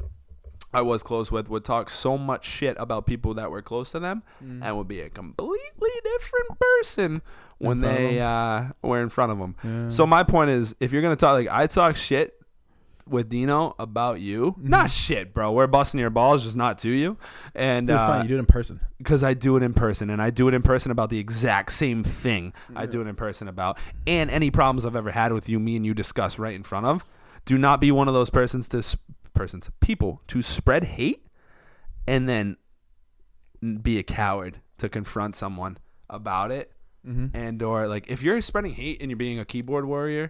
I was close with would talk so much shit about people that were close to them and would be a completely different person when they were in front of them. Yeah. So my point is, if you're going to talk, like I talk shit with Dino about you, not shit, bro. We're busting your balls, just not to you. And it's fine. You do it in person. Because I do it in person, and I do it in person about the exact same thing I do it in person about. And any problems I've ever had with you, me and you discuss right in front of. Do not be one of those people to spread hate and then be a coward to confront someone about it. And or like if you're spreading hate and you're being a keyboard warrior,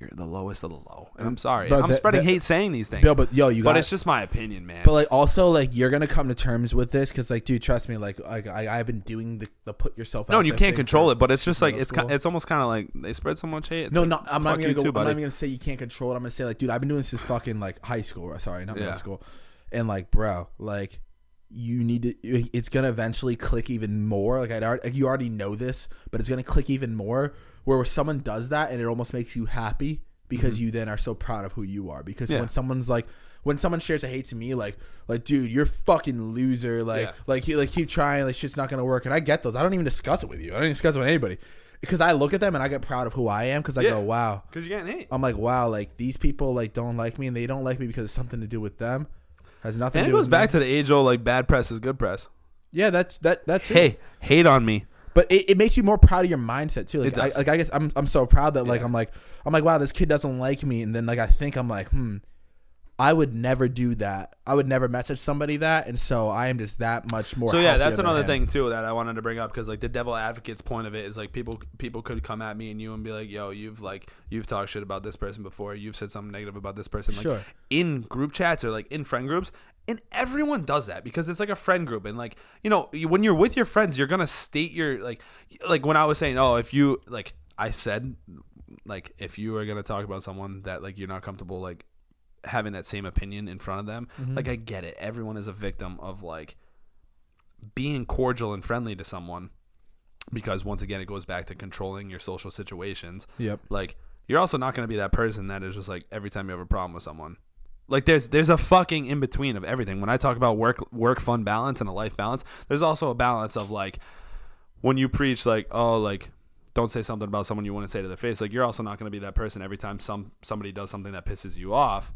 you're the lowest of the low. And I'm sorry. But I'm spreading hate saying these things. But it's just my opinion, man. But like also like you're gonna come to terms with this because like dude, trust me, like I've been doing the put yourself out. No, and you can't control it, but it's just like it's almost kind of like they spread so much hate. I'm not even gonna say you can't control it. I'm gonna say like, dude, I've been doing this since fucking like high school. Sorry, not middle school. And like, bro, like you need to. It's gonna eventually click even more. Like you already know this, but it's gonna click even more. Where someone does that and it almost makes you happy because you then are so proud of who you are. Because when someone shares a hate to me, like dude, you're fucking loser. Like keep trying. Like shit's not gonna work. And I get those. I don't even discuss it with you. I don't even discuss it with anybody because I look at them and I get proud of who I am. Because I go, wow. Because you're getting hate. I'm like, wow. Like these people like don't like me and they don't like me because it's something to do with them. Has nothing. And to do it goes with back me. to the age old like bad press is good press. Yeah, that's Hey, hate on me. But it makes you more proud of your mindset too. Like I guess I'm so proud that like I'm like wow, this kid doesn't like me, and then like I think I'm like I would never do that. I would never message somebody that, and so I am just that much more. So yeah, that's another thing too that I wanted to bring up because like the devil advocate's point of it is like people could come at me and you and be like, yo, you've talked shit about this person before, you've said something negative about this person, like in group chats or like in friend groups. And everyone does that because it's like a friend group. And like, you know, when you're with your friends, you're going to state your like when I was saying, oh, if you like, I said, like, if you are going to talk about someone that like, you're not comfortable, like having that same opinion in front of them, like, I get it. Everyone is a victim of like being cordial and friendly to someone, Because once again, it goes back to controlling your social situations. Yep. Like, you're also not going to be that person that is just like every time you have a problem with someone. Like, there's a fucking in between of everything. When I talk about work fun balance and a life balance, there's also a balance of like when you preach like, oh, like don't say something about someone you want to say to their face. Like, you're also not going to be that person every time somebody does something that pisses you off.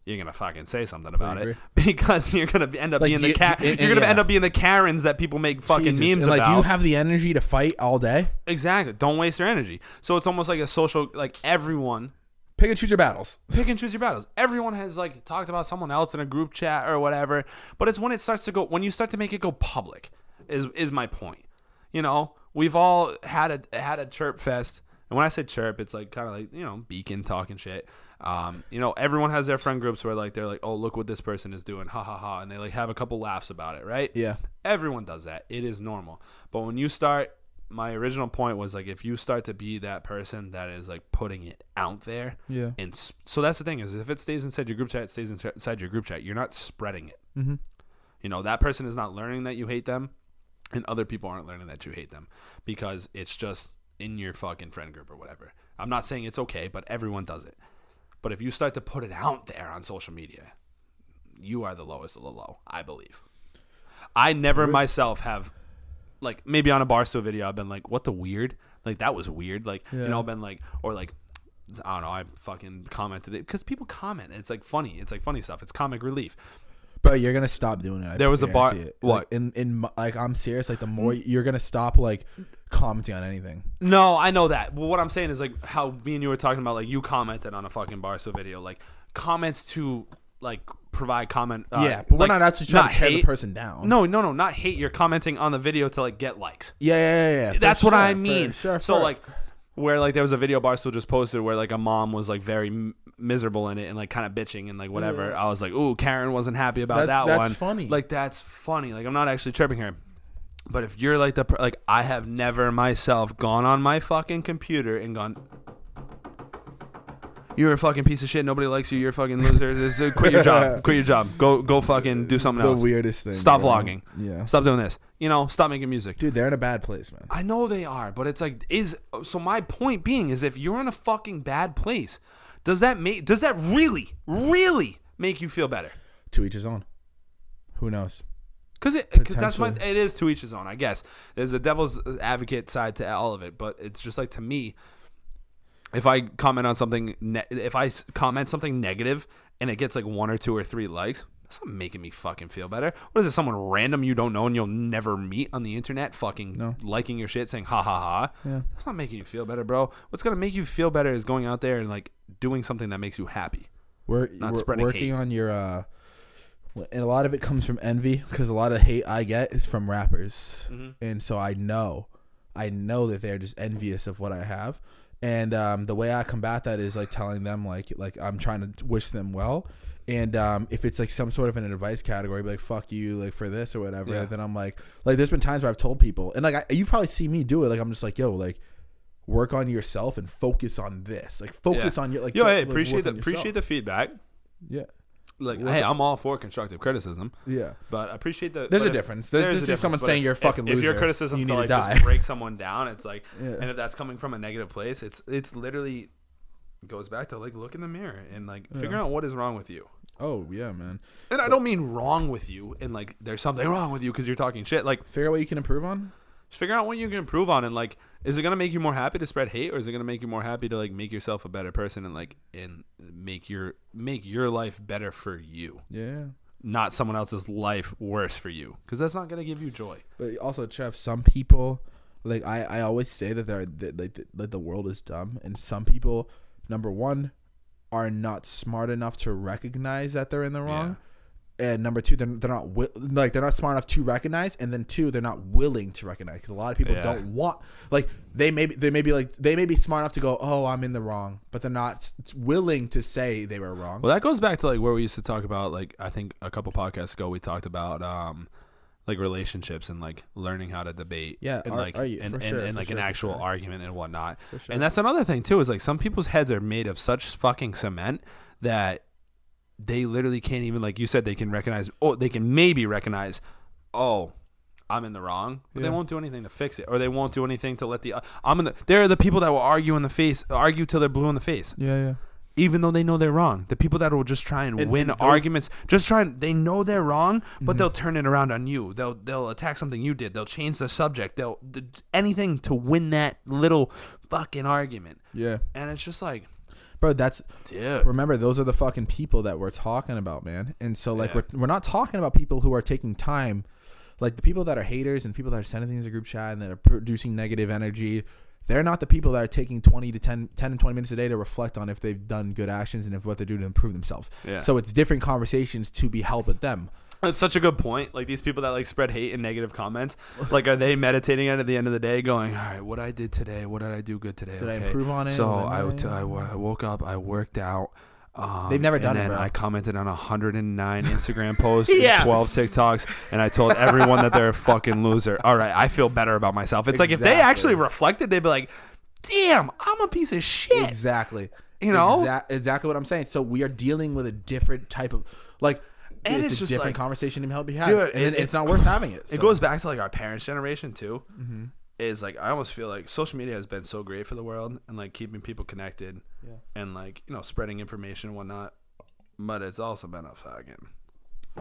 You're gonna fucking say something about it because you're gonna end up being end up being the Karens that people make fucking memes about. Like, do you have the energy to fight all day? Exactly. Don't waste your energy. So it's almost like a social, like everyone pick and choose your battles. Pick and choose your battles. Everyone has like talked about someone else in a group chat or whatever, but it's when it starts to go, when you start to make it go public, is my point. You know, we've all had a chirp fest, and when I say chirp, it's like kind of like, you know, beacon talking shit. You know, everyone has their friend groups where like they're like, oh, look what this person is doing, ha ha ha, and they like have a couple laughs about it, right? Yeah. Everyone does that. It is normal. But when you start, my original point was like, if you start to be that person that is like putting it out there, yeah. And so that's the thing is, if it stays inside your group chat, it stays inside your group chat. You're not spreading it. Mm-hmm. You know, that person is not learning that you hate them, and other people aren't learning that you hate them because it's just in your fucking friend group or whatever. I'm not saying it's okay, but everyone does it. But if you start to put it out there on social media, you are the lowest of the low, I believe. I never myself have, like, maybe on a Barstool video, I've been like, what the weird? Like, that was weird. Like, yeah. You know, I've been like, or like, I don't know, I fucking commented it. Because people comment. It's like funny. It's like funny stuff. It's comic relief. But you're going to stop doing it. There was a bar. What? Like, like, I'm serious. Like, the more you're going to stop, like, commenting on anything. No, I know that. But what I'm saying is, like, how me and you were talking about, like, you commented on a fucking Barstool video. Like, comments to, like, provide comment. Yeah, but we're not actually trying to tear the person down. No, not hate. You're commenting on the video to, like, get likes. Yeah. That's what I mean. So, like, where, like, there was a video Barstool just posted where, like, a mom was, like, very miserable in it and, like, kind of bitching and, like, whatever. I was like, ooh, Karen wasn't happy about that one. That's funny. Like, that's funny. Like, I'm not actually chirping her. But if you're like I have never myself gone on my fucking computer and gone, you're a fucking piece of shit. Nobody likes you. You're a fucking loser. Quit your job. Quit your job. Go fucking do something else. The weirdest thing. Stop vlogging. Yeah. Stop doing this. You know, stop making music. Dude, they're in a bad place, man. I know they are, but it's like, so my point being is if you're in a fucking bad place, does that really make you feel better? To each his own. Who knows? Because it is to each his own, I guess. There's a devil's advocate side to all of it, but it's just like, to me, if I comment on something, something negative and it gets like 1 or 2 or 3 likes, that's not making me fucking feel better. What is it? Someone random you don't know and you'll never meet on the internet fucking liking your shit, saying ha ha ha. Yeah. That's not making you feel better, bro. What's gonna make you feel better is going out there and like doing something that makes you happy. We're working on your and a lot of it comes from envy, because a lot of hate I get is from rappers. Mm-hmm. And so I know that they're just envious of what I have. And the way I combat that is like telling them like I'm trying to wish them well. And if it's like some sort of an advice category, be like, fuck you, like for this or whatever, then I'm like there's been times where I've told people, and like you probably see me do it, like I'm just like, yo, like work on yourself and focus on this. Like focus on your, like, yo, hey, appreciate the feedback. Yeah. Like, hey, I'm all for constructive criticism. Yeah. But I appreciate the... There's a difference. There's just someone saying you're a fucking loser. If your criticism to, like, just break someone down, it's like... Yeah. And if that's coming from a negative place, it's literally... goes back to, like, look in the mirror and, like, figure out what is wrong with you. Oh, yeah, man. And I don't mean wrong with you and, like, there's something wrong with you because you're talking shit. Like... Figure out what you can improve on? Just figure out what you can improve on, and like, is it gonna make you more happy to spread hate, or is it gonna make you more happy to like make yourself a better person and like make your life better for you? Yeah. Not someone else's life worse for you, because that's not gonna give you joy. But also, Trev, some people, like I always say that that the world is dumb, and some people, number one, are not smart enough to recognize that they're in the wrong. Yeah. And number two, they're not smart enough to recognize, and then two, they're not willing to recognize, because a lot of people don't want, like, they may be smart enough to go, oh, I'm in the wrong, but they're not willing to say they were wrong. Well, that goes back to like where we used to talk about, like, I think a couple podcasts ago we talked about like relationships and like learning how to debate, and an actual argument and whatnot. Sure. And that's another thing too, is like some people's heads are made of such fucking cement that they literally can't even, like you said, they can maybe recognize, oh, I'm in the wrong, but they won't do anything to fix it, or they won't do anything to let they're the people that will argue till they're blue in the face. Yeah. Even though they know they're wrong. The people that will just try and win arguments, they know they're wrong, but they'll turn it around on you. They'll attack something you did. They'll change the subject. They'll anything to win that little fucking argument. Yeah. And it's just like, bro, dude. Remember, those are the fucking people that we're talking about, man. And so like we're not talking about people who are taking time, like the people that are haters and people that are sending things to group chat and that are producing negative energy. They're not the people that are taking 10 and 20 minutes a day to reflect on if they've done good actions and if what they're doing to improve themselves. Yeah. So it's different conversations to be held with them. That's such a good point. Like these people that like spread hate and negative comments, like are they meditating at the end of the day going, all right, what I did today, what did I do good today? Did I improve on it? So I woke up, I worked out. They've never done it, and bro. then I commented on 109 Instagram posts and 12 TikToks, and I told everyone that they're a fucking loser. All right, I feel better about myself. It's like if they actually reflected, they'd be like, damn, I'm a piece of shit. Exactly. You know? Exactly what I'm saying. So we are dealing with a different type of, like, and it's a just different like, conversation to be had. Dude, and it's not worth having it. So. It goes back to like our parents' generation too. Mm-hmm. Is like I almost feel like social media has been so great for the world and like keeping people connected and like, you know, spreading information and whatnot. But it's also been a fucking...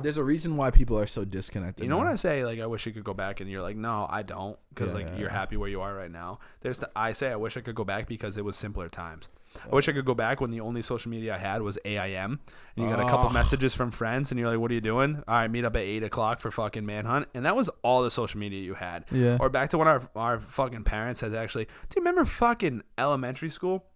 There's a reason why people are so disconnected. You know when I say like I wish you could go back and you're like, no, I don't, because you're happy where you are right now. I say I wish I could go back because it was simpler times. I wish I could go back when the only social media I had was AIM, and you got a couple messages from friends, and you're like, what are you doing? All right, meet up at 8 o'clock for fucking Manhunt, and that was all the social media you had. Yeah. Or back to when our fucking parents had actually. Do you remember fucking elementary school?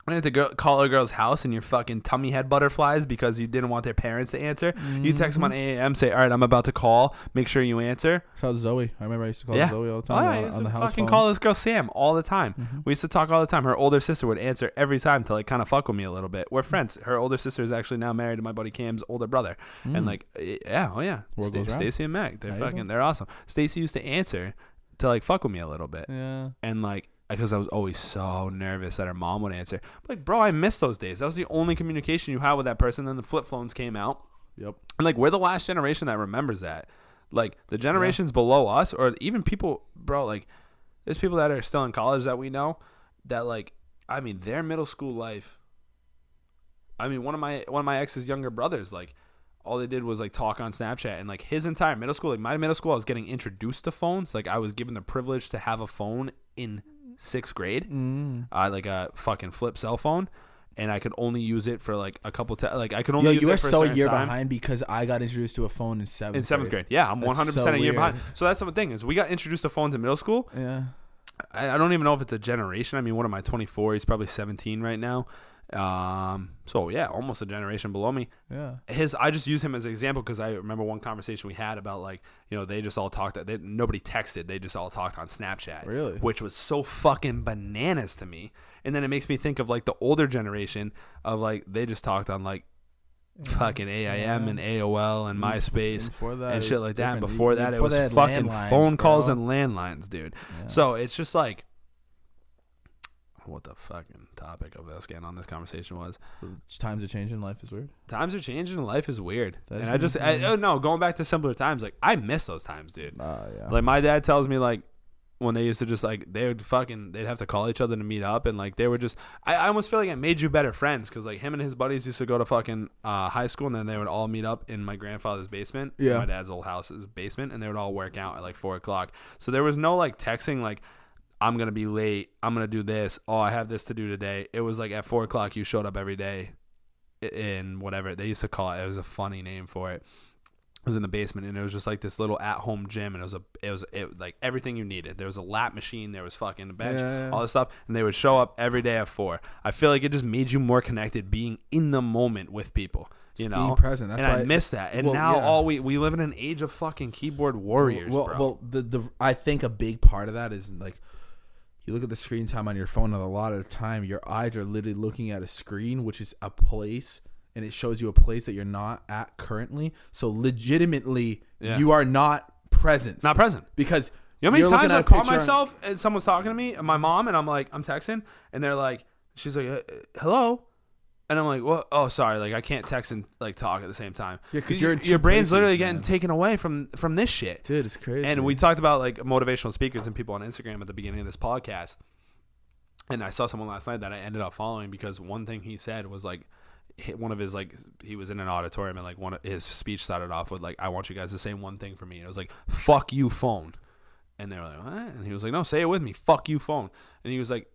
I had to call a girl's house and your fucking tummy had butterflies because you didn't want their parents to answer. Mm-hmm. You text them on AAM, say, all right, I'm about to call. Make sure you answer. Shout out Zoe. I remember I used to call Zoe all the time on the house fucking phones. call this girl Sam all the time. Mm-hmm. We used to talk all the time. Her older sister would answer every time to like kind of fuck with me a little bit. We're friends. Her older sister is actually now married to my buddy Cam's older brother. And like, Stacy and Meg. They're awesome. Stacy used to answer to like fuck with me a little bit. Yeah. And like, because I was always so nervous that her mom would answer. Like, bro, I miss those days. That was the only communication you had with that person. Then the flip phones came out. Yep. And, like, we're the last generation that remembers that. Like, the generations below us, or even people, bro, like, there's people that are still in college that we know that, like, I mean, their middle school life. I mean, one of my ex's younger brothers, like, all they did was, like, talk on Snapchat. And, like, his entire middle school, like, my middle school, I was getting introduced to phones. Like, I was given the privilege to have a phone in 6th grade, like a fucking flip cell phone, and I could only use it for like a couple like I could only use it for a certain year time. behind because I got introduced to a phone in 7th grade. Yeah, I'm 100% a year behind. So that's the thing is we got introduced to phones in middle school. Yeah, I don't even know if it's a generation. I mean, what am I, 24? He's probably 17 right now. So yeah, almost a generation below me. Yeah. I just use him as an example because I remember one conversation we had about like, you know, they just all talked. Nobody texted. They just all talked on Snapchat. Really? Which was so fucking bananas to me. And then it makes me think of like the older generation of like they just talked on like fucking AIM and AOL and MySpace and shit like that. And before that, it was fucking phone calls and landlines, dude. Yeah. So it's just like. What the fucking topic of us getting on this conversation was. Times are changing. Life is weird. Times are changing. Life is weird. Going back to simpler times, like I miss those times, dude. Yeah. Like my dad tells me like when they used to just like they'd have to call each other to meet up and like they were just I almost feel like it made you better friends because like him and his buddies used to go to fucking high school and then they would all meet up in my grandfather's basement. Yeah. My dad's old house's basement and they would all work out at like 4 o'clock. So there was no like texting like. I'm going to be late. I'm going to do this. Oh, I have this to do today. It was like at 4 o'clock, you showed up every day in whatever. They used to call it. It was a funny name for it. It was in the basement, and it was just like this little at-home gym, and it was like everything you needed. There was a lap machine. There was fucking a bench, all this stuff, and they would show up every day at 4. I feel like it just made you more connected being in the moment with people. You know, being present. That's and why I miss that. And we live in an age of fucking keyboard warriors, bro. Well, I think a big part of that is like, you look at the screen time on your phone, and a lot of the time, your eyes are literally looking at a screen, which is a place, and it shows you a place that you're not at currently. So legitimately, you are not present. Not present. Because you know how many times I call myself and someone's talking to me, and my mom, and I'm like, I'm texting, and they're like, she's like, hello? And I'm like, well, oh, sorry, like I can't text and like talk at the same time. Yeah, because you're in your brain's places, literally man. getting taken away from this shit. Dude, it's crazy. And we talked about like motivational speakers and people on Instagram at the beginning of this podcast. And I saw someone last night that I ended up following because one thing he said was like, one of his like, he was in an auditorium and like one of his speech started off with like, I want you guys to say one thing for me. And it was like, fuck you, phone. And they were like, what? And he was like, no, say it with me, fuck you, phone. And he was like,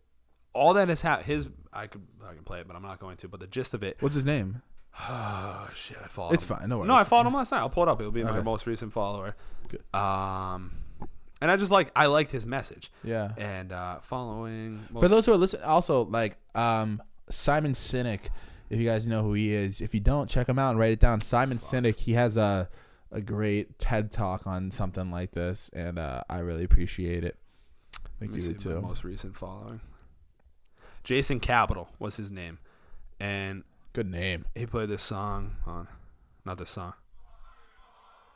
all that has happened. I can play it, but I'm not going to. But the gist of it. What's his name? Oh shit! I followed. It's him. fine. No worries. No, I followed him last night. I'll pull it up. It'll be my Okay. most recent follower. Good. And I just I liked his message. Yeah. And following. For those who are listening, also like Simon Sinek, if you guys know who he is, if you don't, check him out and write it down. Simon Sinek. He has a great TED talk on something like this, and I really appreciate it. I think you do too. Most recent following. Jason Capital was his name, and good name. he played this song on, not this song.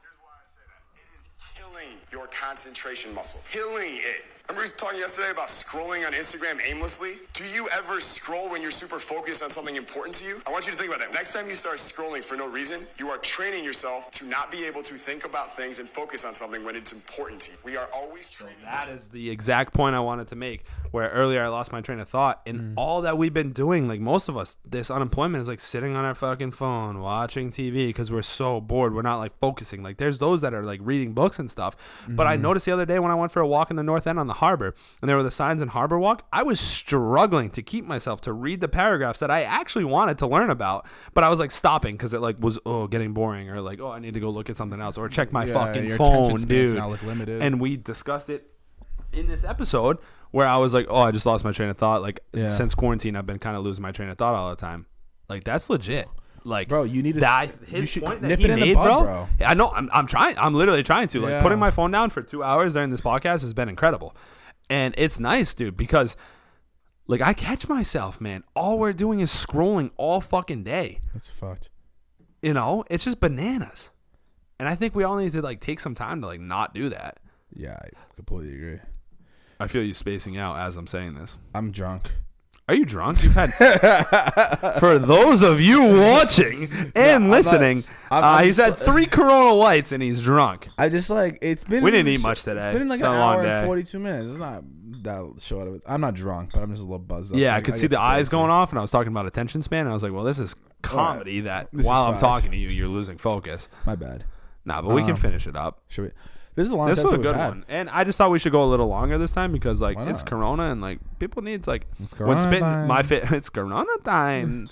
Here's why I say that. It is killing your concentration muscle. Killing it. Remember we were talking yesterday about scrolling on Instagram aimlessly? Do you ever scroll when you're super focused on something important to you? I want you to think about that. Next time you start scrolling for no reason, you are training yourself to not be able to think about things and focus on something when it's important to you. We are always training. That is the exact point I wanted to make, where earlier I lost my train of thought. And all that we've been doing, like most of us, this unemployment is like sitting on our fucking phone, watching TV because we're so bored. We're not like focusing. Like there's those that are like reading books and stuff. But I noticed the other day when I went for a walk in the North End on the harbor, and there were the signs in Harbor Walk, I was struggling to keep myself to read the paragraphs that I actually wanted to learn about. But I was like stopping because it like was getting boring, or like I need to go look at something else or check my fucking your phone, attention span's dude. now, like, limited. And we discussed it in this episode where I was like, I just lost my train of thought. Like since quarantine, I've been kind of losing my train of thought all the time. Like that's legit. Like, bro, you need to. His you should point that nip he it in made, the bud, bro. I know. I'm trying. I'm literally trying to. Like Yeah. putting my phone down for 2 hours during this podcast has been incredible, and it's nice, dude, because like I catch myself, man. All we're doing is scrolling all fucking day. That's fucked. You know, it's just bananas, and I think we all need to like take some time to like not do that. Yeah, I completely agree. I feel you spacing out as I'm saying this. I'm drunk. Are you drunk? You've had. For those of you watching and listening, he's had 3 Corona Lights and he's drunk. I just like it's been. We didn't eat much today. It's been like It's an been a long hour day. and 42 minutes. It's not that short of it. I'm not drunk, but I'm just a little buzzed up. Yeah, so I could see get the eyes spacey. going off, and I was talking about attention span. And I was like, well, this is comedy that This while is I'm fast. talking to you, you're losing focus. My bad. Nah, but we can finish it up. Should we? This is a long This was a episode good we've had. one. And I just thought we should go a little longer this time because, like, Why it's not? Corona and, like, people need, like, It's when Corona spitting time. it's Corona time.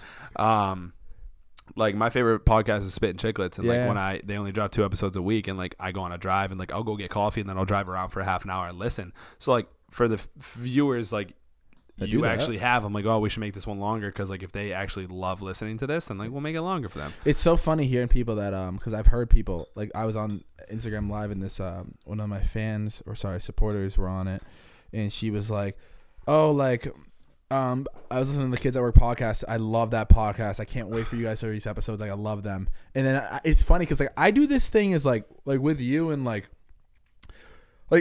Like, my favorite podcast is Spitting Chicklets. And, Yeah. like, when they only drop 2 episodes a week and, like, I go on a drive and, like, I'll go get coffee and then I'll drive around for half an hour and listen. So, like, for the viewers, like, That you do that. actually have, I'm like, oh, we should make this one longer because, like, if they actually love listening to this, then, like, we'll make it longer for them. It's so funny hearing people that because I've heard people, like, I was on Instagram Live and this one of my supporters were on it, and she was like, oh, like I was listening to the Kids at Work podcast. I love that podcast. I can't wait for you guys to release episodes. Like, I love them. And then it's funny because, like, I do this thing is like with you and like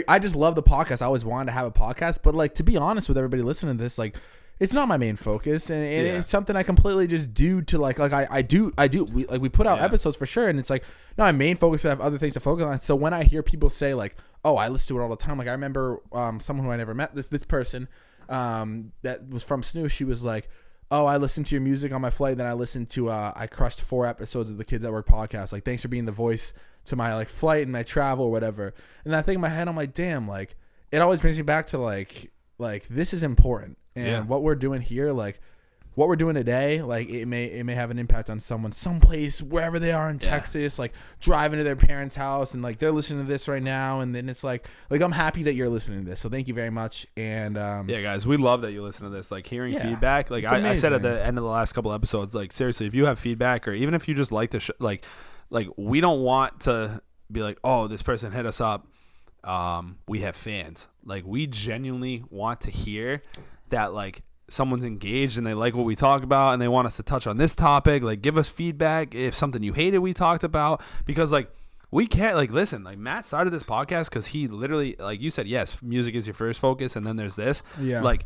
I just love the podcast. I always wanted to have a podcast, but like, to be honest with everybody listening to this, like, it's not my main focus, and it's something I completely just do to like I do we put out episodes for sure, and it's like not my main focus. I have other things to focus on. So when I hear people say like, oh, I listen to it all the time, like I remember someone who I never met, this person that was from Snoo, she was like, oh, I listened to your music on my flight, then I listened to I crushed 4 episodes of the Kids at Work podcast. Like, thanks for being the voice to my like flight and my travel or whatever. And I think in my head, I'm like, damn, like it always brings me back to like this is important, and what we're doing here, like what we're doing today, like it may have an impact on someone someplace wherever they are in Texas, like driving to their parents' house and like they're listening to this right now, and then it's like I'm happy that you're listening to this, so thank you very much. And yeah, guys, we love that you listen to this. Like hearing feedback, like It's I said at amazing. the end of the last couple episodes, like seriously, if you have feedback or even if you just like the like we don't want to be like, oh, this person hit us up. We have fans. Like we genuinely want to hear that like someone's engaged and they like what we talk about and they want us to touch on this topic. Like give us feedback if something you hated we talked about, because like we can't like listen, like Matt started this podcast because he literally, like you said, yes, music is your first focus and then there's this. Yeah. Like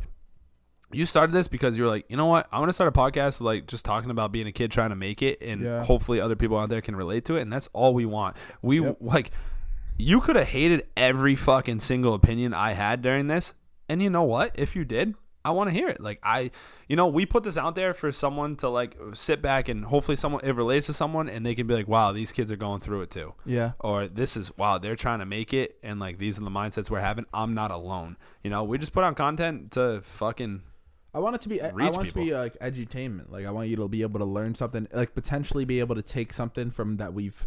you started this because you were like, you know what? I want to start a podcast like just talking about being a kid trying to make it, and hopefully other people out there can relate to it. And that's all we want. We like, you could have hated every fucking single opinion I had during this. And you know what? If you did, I want to hear it. Like we put this out there for someone to like sit back and hopefully it relates to someone and they can be like, wow, these kids are going through it too. Yeah. Or wow, they're trying to make it. And like, these are the mindsets we're having. I'm not alone. We just put out content to fucking I want it to be. I want it to be like edutainment. Like I want you to be able to learn something. Like potentially be able to take something from that we've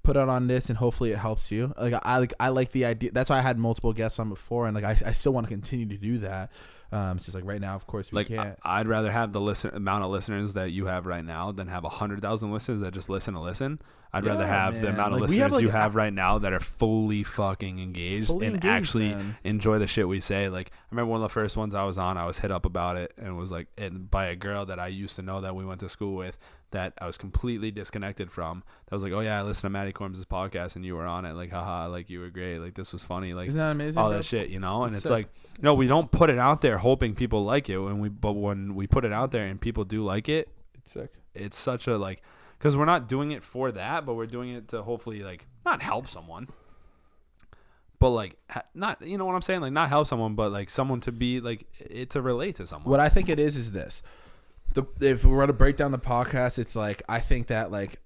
put out on this, and hopefully it helps you. Like I like the idea. That's why I had multiple guests on before, and like I still want to continue to do that. It's just like right now, of course, we can't. I'd rather have the amount of listeners that you have right now than have 100,000 listeners that just listen to listen. I'd rather have the amount of listeners you have right now that are fully fucking engaged and actually enjoy the shit we say. Like, I remember one of the first ones I was on, I was hit up about it and was like, by a girl that I used to know that we went to school with that I was completely disconnected from. That was like, oh yeah, I listened to Matty Corman's podcast and you were on it. Like, haha, like you were great. Like this was funny. Like, isn't that amazing? All that shit, And it's like, we don't put it out there hoping people like it. But when we put it out there and people do like it, it's sick. It's such a like. Because we're not doing it for that, but we're doing it to hopefully, like, not help someone. But, like, not, you know what I'm saying? Like, not help someone, but, like, someone to be, like, to relate to someone. What I think it is this. If we were to break down the podcast, it's like, I think that, like,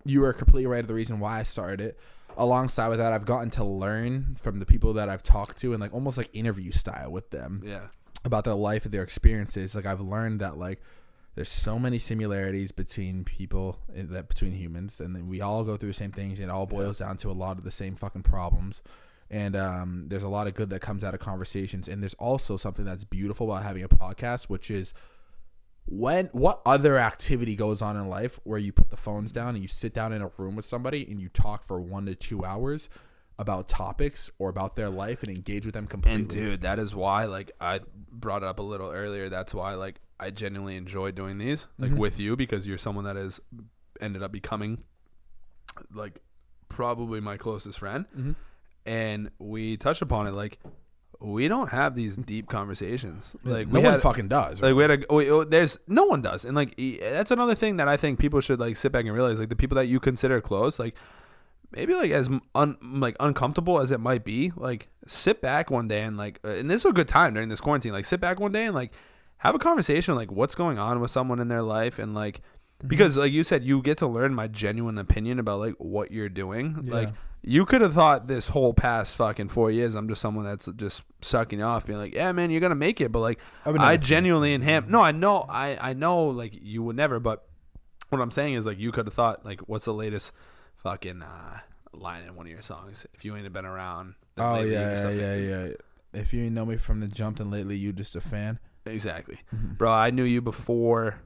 you were completely right of the reason why I started it. Alongside with that, I've gotten to learn from the people that I've talked to and, like, almost like interview style with them. Yeah. About their life and their experiences. Like, I've learned that, like, there's so many similarities between people, between humans, and then we all go through the same things. It all boils down to a lot of the same fucking problems. And there's a lot of good that comes out of conversations. And there's also something that's beautiful about having a podcast, which is what other activity goes on in life where you put the phones down and you sit down in a room with somebody and you talk for 1 to 2 hours about topics or about their life and engage with them completely. And dude, that is why, like, I brought it up a little earlier. That's why, like, I genuinely enjoy doing these, like, with you, because you're someone that has ended up becoming, like, probably my closest friend. Mm-hmm. And we touched upon it, like, we don't have these deep conversations. Like, no one fucking does. Like, there's no one does. And, like, that's another thing that I think people should, like, sit back and realize, like, the people that you consider close, like, maybe like as uncomfortable as it might be, like sit back one day and like, and this is a good time during this quarantine, like sit back one day and like have a conversation, like what's going on with someone in their life. And like, because like you said, you get to learn my genuine opinion about like what you're doing. Yeah. Like you could have thought this whole past fucking 4 years, I'm just someone that's just sucking off being like, yeah, man, you're going to make it. But like, I genuinely I know like you would never, but what I'm saying is like, you could have thought like, what's the latest fucking line in one of your songs? If you ain't been around. Oh yeah. If you ain't know me from the jump, then lately you just a fan. Exactly, bro. I knew you before.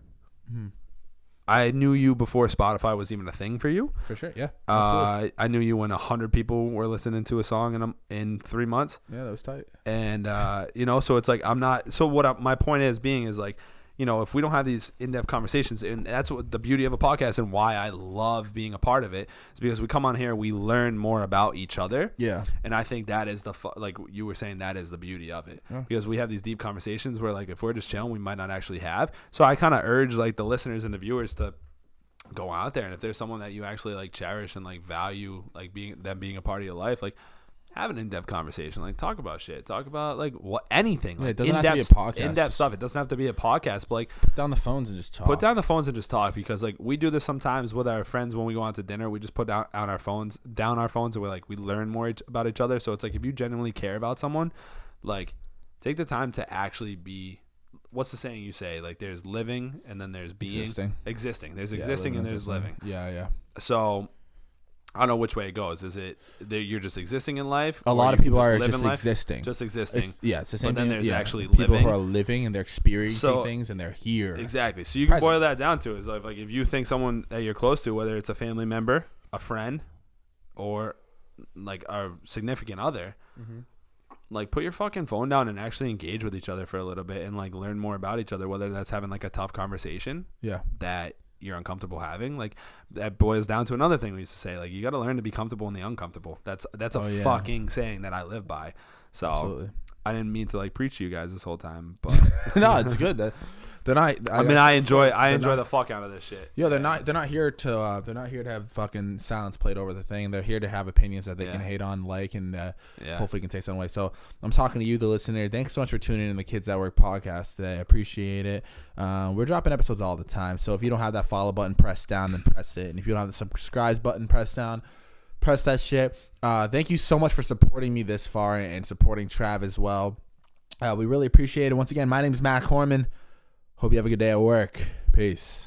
I knew you before Spotify was even a thing for you. For sure, yeah. I knew you when 100 people were listening to a song in 3 months. Yeah, that was tight. And so it's like I'm not. So my point is like, if we don't have these in-depth conversations, and that's what the beauty of a podcast and why I love being a part of it, is because we come on here, we learn more about each other. Yeah. And I think that is like you were saying, that is the beauty of it. Yeah. Because we have these deep conversations where like if we're just chilling, we might not actually have. So I kind of urge like the listeners and the viewers to go out there, and if there's someone that you actually like cherish and like value, like being a part of your life, like have an in-depth conversation, like talk about shit, talk about like anything. Like, it doesn't have to be a podcast. In-depth stuff. It doesn't have to be a podcast, but like put down the phones and just talk. Because like we do this sometimes with our friends when we go out to dinner. We just put down our phones, and we're like, we learn more about each other. So it's like, if you genuinely care about someone, like take the time to actually be. What's the saying you say? Like there's living and then there's being. Existing. There's existing and there's living. Yeah. So I don't know which way it goes. Is it you're just existing in life? A lot of people are just existing. Just existing. It's the same. But then there's actually people living. Who are living and they're experiencing things and they're here. Exactly. So you can boil that down to is like if you think someone that you're close to, whether it's a family member, a friend, or like a significant other, like put your fucking phone down and actually engage with each other for a little bit and like learn more about each other. Whether that's having like a tough conversation. Yeah. That you're uncomfortable having, like that boils down to another thing we used to say, like you got to learn to be comfortable in the uncomfortable. That's a fucking saying that I live by. So I didn't mean to like preach to you guys this whole time, but No, it's good. They're not. I enjoy the fuck out of this shit. Yo, they're not here to have fucking sounds played over the thing. They're here to have opinions that they can hate on, and hopefully can take some away. So I'm talking to you, the listener. Thanks so much for tuning in to the Kids at Work podcast today. I appreciate it. We're dropping episodes all the time. So if you don't have that follow button pressed down, then press it. And if you don't have the subscribe button pressed down, press that shit. Thank you so much for supporting me this far and supporting Trav as well. We really appreciate it. Once again, my name is Matt Corman. Hope you have a good day at work. Peace.